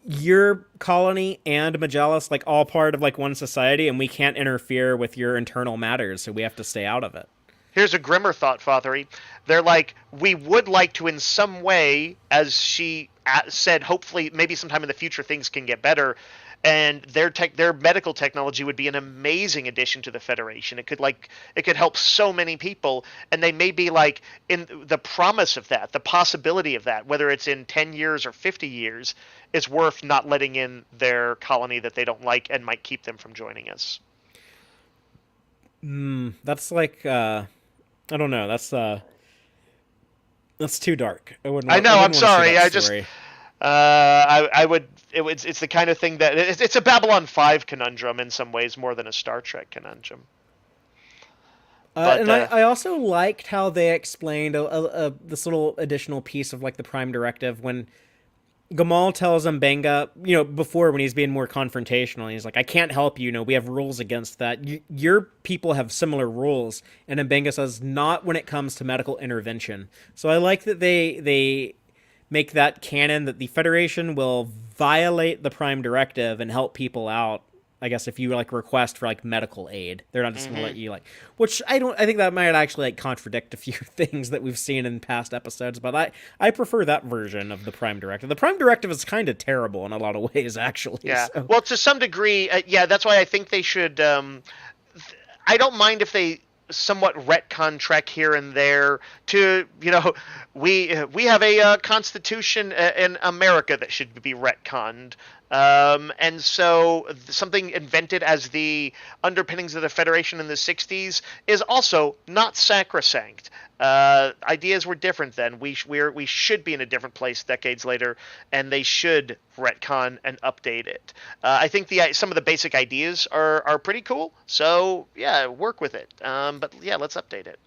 your colony and Magellan like all part of like one society, and we can't interfere with your internal matters, so we have to stay out of it. Here's a grimmer thought, Fathery. They're like, we would like to in some way, as she said, hopefully maybe sometime in the future things can get better, and their medical technology would be an amazing addition to the Federation. It could help so many people, and they may be like, in the promise of that, the possibility of that, whether it's in 10 years or 50 years, is worth not letting in their colony that they don't like and might keep them from joining us. That's like I don't know. That's too dark. I know. I'm sorry. I would. It's the kind of thing that it's a Babylon 5 conundrum in some ways more than a Star Trek conundrum. I also liked how they explained this little additional piece of like the Prime Directive when Gamal tells Mbenga, before when he's being more confrontational, he's like, I can't help you, we have rules against that. Your people have similar rules. And Mbenga says, not when it comes to medical intervention. So I like that they make that canon that the Federation will violate the Prime Directive and help people out. I guess if you like request for like medical aid, they're not just going to let you which I think that might actually like contradict a few things that we've seen in past episodes, but I prefer that version of the Prime Directive. The Prime Directive is kind of terrible in a lot of ways, actually. Yeah. So. Well, to some degree, that's why I think they should, I don't mind if they somewhat retcon Trek here and there to, we have a constitution in America that should be retconned. And so something invented as the underpinnings of the Federation in the 60s is also not sacrosanct. Ideas were different then. We should be in a different place decades later, and they should retcon and update it. I think some of the basic ideas are pretty cool. So yeah, work with it. But yeah, let's update it.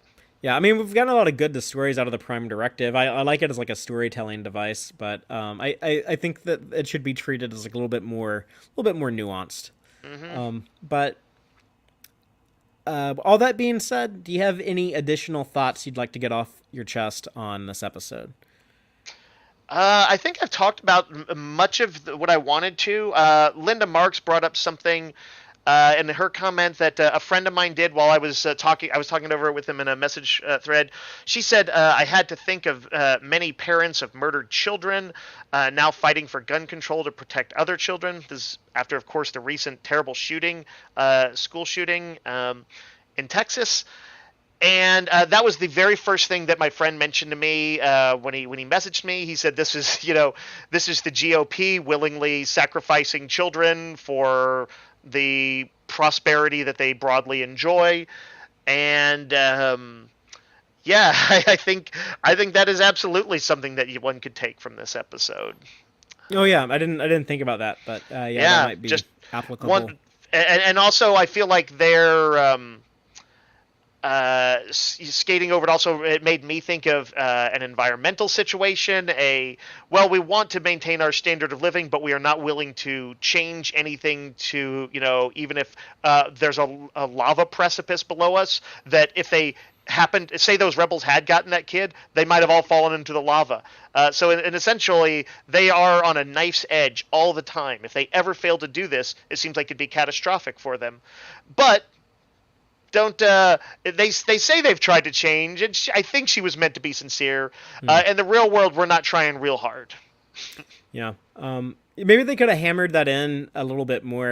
Yeah, I mean, we've gotten a lot of good stories out of the Prime Directive. I like it as like a storytelling device, but I think that it should be treated as like a little bit more nuanced. But all that being said, do you have any additional thoughts you'd like to get off your chest on this episode? I think I've talked about much of what I wanted to. Linda Marks brought up something in her comment that a friend of mine did while I was talking over it with him in a message thread. She said, I had to think of many parents of murdered children now fighting for gun control to protect other children. This is after, of course, the recent terrible school shooting in Texas. And that was the very first thing that my friend mentioned to me when he messaged me. He said, "This is the GOP willingly sacrificing children for the prosperity that they broadly enjoy," and I think that is absolutely something that one could take from this episode. Oh yeah, I didn't think about that, but that might be just applicable. And also I feel like they're skating over it. Also, it made me think of an environmental situation. We want to maintain our standard of living, but we are not willing to change anything to, even if there's a lava precipice below us, that if they happened, say those rebels had gotten that kid, they might have all fallen into the lava. So essentially, they are on a knife's edge all the time. If they ever fail to do this, it seems like it'd be catastrophic for them. But don't they say they've tried to change, and I think she was meant to be sincere. In the real world, we're not trying real hard. Yeah. Maybe they could have hammered that in a little bit more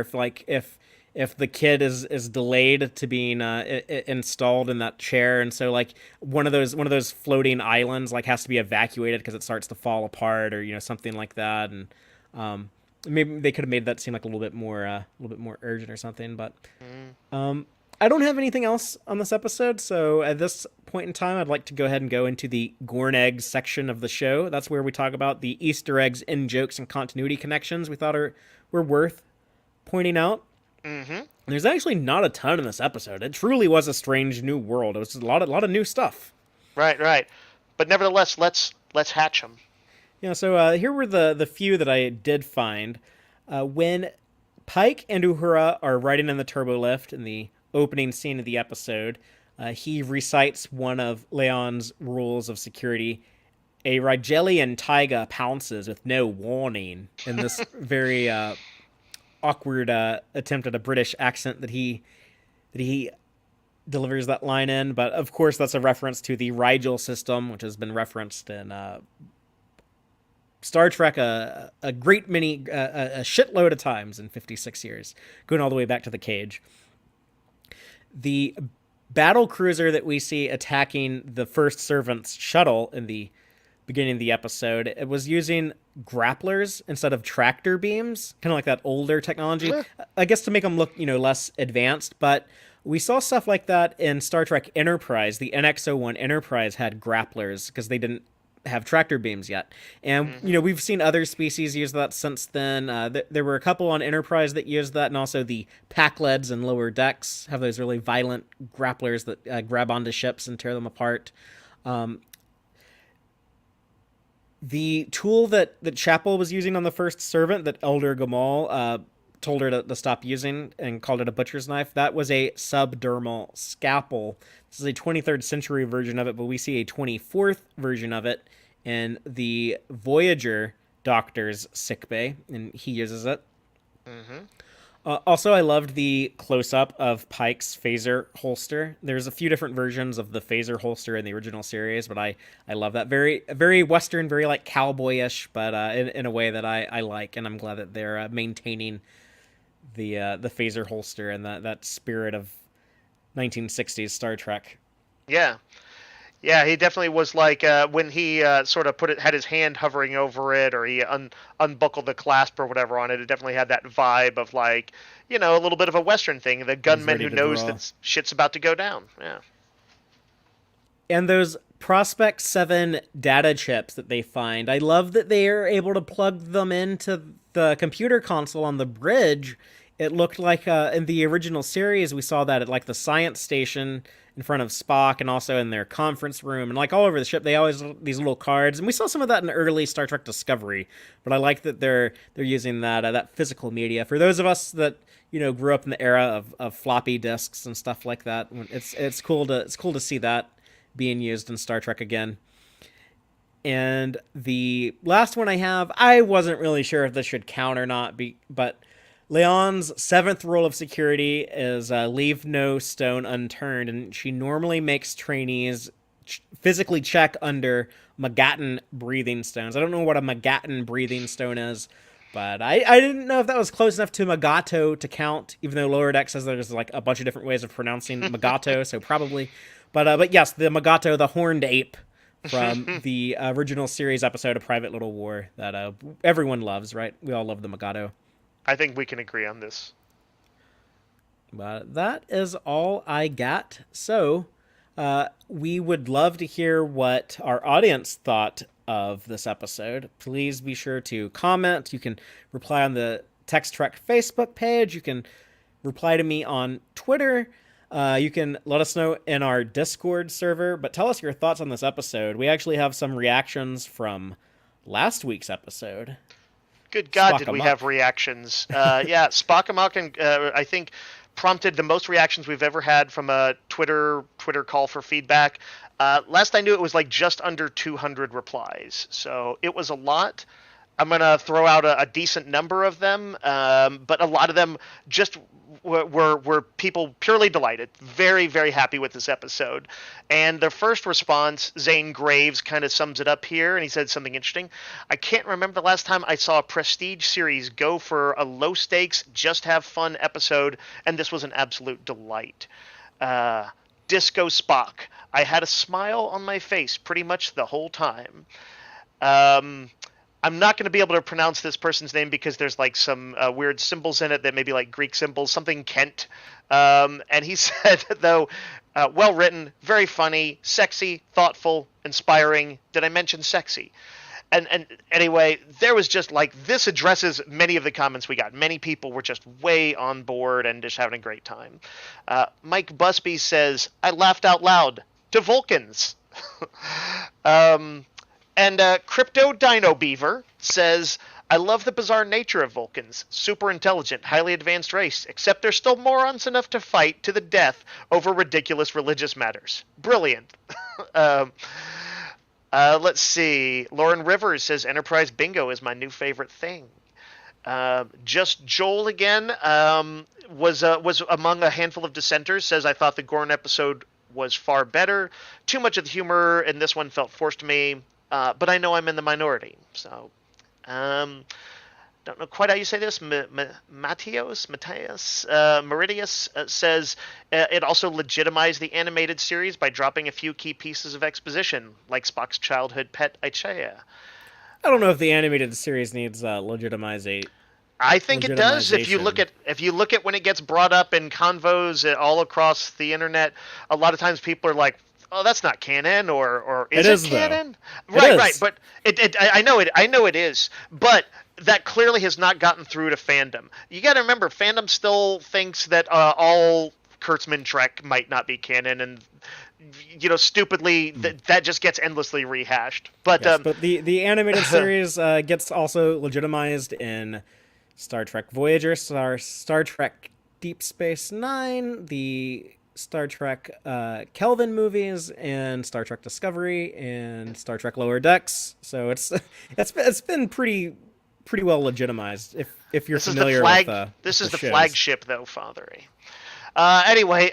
if the kid is delayed to being installed in that chair, and so like one of those floating islands like has to be evacuated because it starts to fall apart, or something like that. And maybe they could have made that seem like a little bit more urgent or something. But I don't have anything else on this episode, so at this point in time, I'd like to go ahead and go into the Gorn Eggs section of the show. That's where we talk about the Easter eggs, in jokes, and continuity connections we thought were worth pointing out. Mm-hmm. There's actually not a ton in this episode. It truly was a strange new world. It was a lot of new stuff. Right. But nevertheless, let's hatch them. Yeah. So here were the few that I did find. When Pike and Uhura are riding in the turbo lift in the opening scene of the episode, he recites one of Leon's rules of security. A Rigelian taiga pounces with no warning, in this very awkward attempt at a British accent that he delivers that line in. But of course, that's a reference to the Rigel system, which has been referenced in Star Trek a great many, a shitload of times in 56 years, going all the way back to the Cage. The battle cruiser that we see attacking the First Servant's shuttle in the beginning of the episode, it was using grapplers instead of tractor beams, kind of like that older technology, I guess, to make them look, less advanced. But we saw stuff like that in Star Trek Enterprise. The NX-01 Enterprise had grapplers because they didn't have tractor beams yet. And, we've seen other species use that since then. There were a couple on Enterprise that used that, and also the Pakleds and Lower Decks have those really violent grapplers that grab onto ships and tear them apart. The tool that Chapel was using on the First Servant, that Elder Gamal told her to stop using and called it a butcher's knife, that was a subdermal scalpel. This is a 23rd century version of it, but we see a 24th version of it in the Voyager Doctor's sickbay, and he uses it. Mm-hmm. Also, I loved the close-up of Pike's phaser holster. There's a few different versions of the phaser holster in the original series, but I love that. Very, very Western, very like cowboyish, but in a way that I like, and I'm glad that they're maintaining the phaser holster and that spirit of 1960s Star Trek. Yeah, he definitely was like when he sort of had his hand hovering over it, or he unbuckled the clasp or whatever on it. It definitely had that vibe of like, a little bit of a Western thing. The gunman who knows that shit's about to go down. Yeah. And those Prospect 7 data chips that they find, I love that they are able to plug them into the computer console on the bridge. It looked like in the original series, we saw that at like the science station in front of Spock, and also in their conference room, and like all over the ship, they always these little cards, and we saw some of that in early Star Trek Discovery. But I like that they're using that physical media for those of us that grew up in the era of floppy disks and stuff like that. It's cool to see that being used in Star Trek again. And the last one I have, I wasn't really sure if this should count or not, but Leon's 7th rule of security is leave no stone unturned, and she normally makes trainees physically check under Magaton breathing stones. I don't know what a Magaton breathing stone is, but I didn't know if that was close enough to Magato to count, even though Lower Deck says there's like a bunch of different ways of pronouncing Magato, so probably. But yes, the Magato, the horned ape from the original series episode of Private Little War that everyone loves, right? We all love the Magato. I think we can agree on this. But that is all I got. So we would love to hear what our audience thought of this episode. Please be sure to comment. You can reply on the Tex-Trek Facebook page. You can reply to me on Twitter. You can let us know in our Discord server. But tell us your thoughts on this episode. We actually have some reactions from last week's episode. Good God, Spock did we Amok. have reactions? Yeah, Spock Amok, and I think prompted the most reactions we've ever had from a Twitter call for feedback. Last I knew, it was like just under 200 replies, so it was a lot. I'm going to throw out a decent number of them, but a lot of them just were people purely delighted, very, very happy with this episode. And the first response, Zane Graves kind of sums it up here, and he said something interesting. I can't remember the last time I saw a prestige series go for a low stakes, just have fun episode, and this was an absolute delight. Disco Spock. I had a smile on my face pretty much the whole time. I'm not going to be able to pronounce this person's name because there's like some weird symbols in it that may be like Greek symbols, something Kent. And he said, though, well written, very funny, sexy, thoughtful, inspiring. Did I mention sexy? And anyway, there was just like, this addresses many of the comments we got. Many people were just way on board and just having a great time. Mike Busby says, I laughed out loud to Vulcans. And Crypto Dino Beaver says, I love the bizarre nature of Vulcans. Super intelligent, highly advanced race, except they're still morons enough to fight to the death over ridiculous religious matters. Brilliant. Let's see. Lauren Rivers says, Enterprise Bingo is my new favorite thing. Just Joel again was among a handful of dissenters, says, I thought the Gorn episode was far better. Too much of the humor in this one felt forced to me. But I know I'm in the minority, so don't know quite how you say this. Matius Meridius says it also legitimized the animated series by dropping a few key pieces of exposition, like Spock's childhood pet Ichea. I don't know if the animated series needs legitimization. I think it does. If you look at when it gets brought up in convos all across the internet, a lot of times people are like, oh, that's not canon, or is it canon? Right. But I know it is. But that clearly has not gotten through to fandom. You got to remember, fandom still thinks that all Kurtzman Trek might not be canon, and stupidly that just gets endlessly rehashed. But yes, but the animated series gets also legitimized in Star Trek Voyager, Star Trek Deep Space Nine, the Star Trek Kelvin movies, and Star Trek Discovery, and Star Trek Lower Decks. So it's been pretty well legitimized if you're familiar with this is the shows. Flagship though, Fathery. Anyway,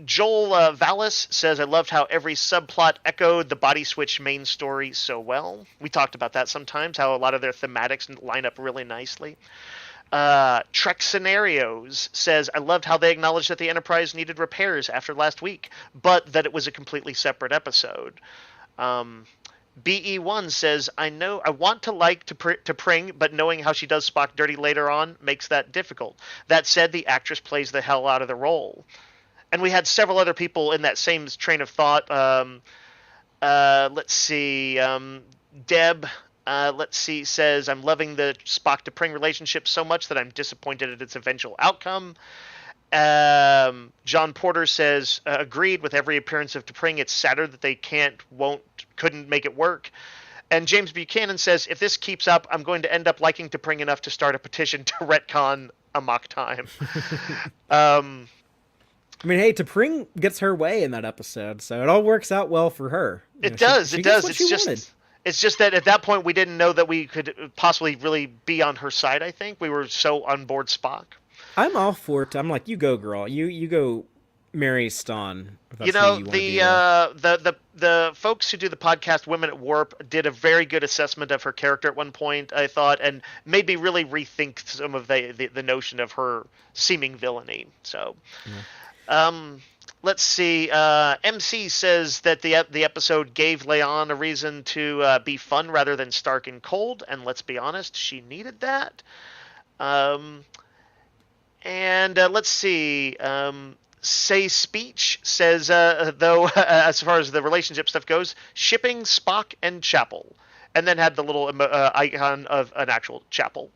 Joel Vallis says, I loved how every subplot echoed the body switch main story so well. We talked about that sometimes, how a lot of their thematics line up really nicely. Trek Scenarios says, I loved how they acknowledged that the Enterprise needed repairs after last week, but that it was a completely separate episode. BE1 says, I want to like to Pring, but knowing how she does Spock dirty later on makes that difficult. That said, the actress plays the hell out of the role. And we had several other people in that same train of thought. Let's see. Deb, says, I'm loving the Spock to Pring relationship so much that I'm disappointed at its eventual outcome. John Porter says, agreed with every appearance of T'Pring. It's sadder that they couldn't make it work. And James Buchanan says, if this keeps up, I'm going to end up liking T'Pring enough to start a petition to retcon Amok time. I mean, hey, T'Pring gets her way in that episode, so it all works out well for her. It does. It's just that at that point we didn't know that we could possibly really be on her side. I think we were so on board Spock. I'm all for it. I'm like, you go, girl. You go marry Ston. The folks who do the podcast Women at Warp did a very good assessment of her character at one point, I thought, and made me really rethink some of the notion of her seeming villainy. So, let's see. MC says that the episode gave Leon a reason to be fun rather than stark and cold, and let's be honest, she needed that. And let's see. Say Speech says, though, as far as the relationship stuff goes, shipping Spock and Chapel. And then had the little icon of an actual chapel.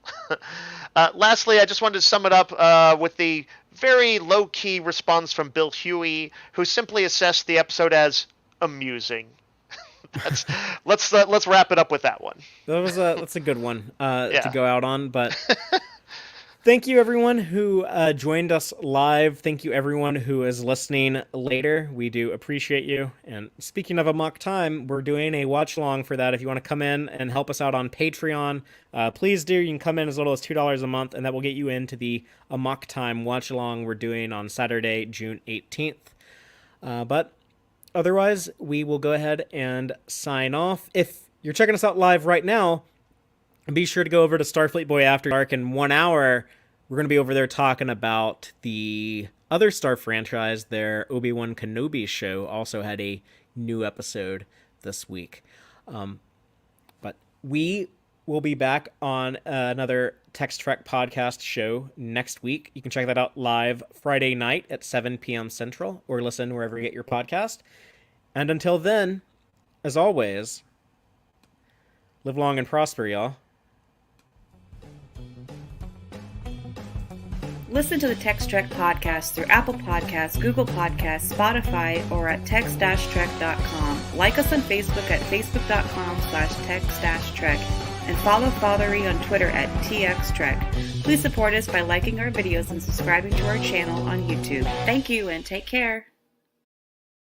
Lastly, I just wanted to sum it up with the very low-key response from Bill Huey, who simply assessed the episode as amusing. Let's wrap it up with that one. That's a good one to go out on, but Thank you, everyone who joined us live. Thank you, everyone who is listening later. We do appreciate you. And speaking of Amok Time, we're doing a watch along for that. If you want to come in and help us out on Patreon, please do. You can come in as little as $2 a month, and that will get you into the Amok Time watch along we're doing on Saturday, June 18th. But otherwise, we will go ahead and sign off. If you're checking us out live right now, be sure to go over to Starfleet Boy After Dark. In 1 hour, we're going to be over there talking about the other Star franchise. Their Obi-Wan Kenobi show also had a new episode this week. But we will be back on another Tex-Trek podcast show next week. You can check that out live Friday night at 7 p.m. Central, or listen wherever you get your podcast. And until then, as always, live long and prosper, y'all. Listen to the Tex-Trek podcast through Apple Podcasts, Google Podcasts, Spotify, or at tex-trek.com. Like us on Facebook at facebook.com/tex-trek. And follow Fathery on Twitter at TXTrek. Please support us by liking our videos and subscribing to our channel on YouTube. Thank you and take care.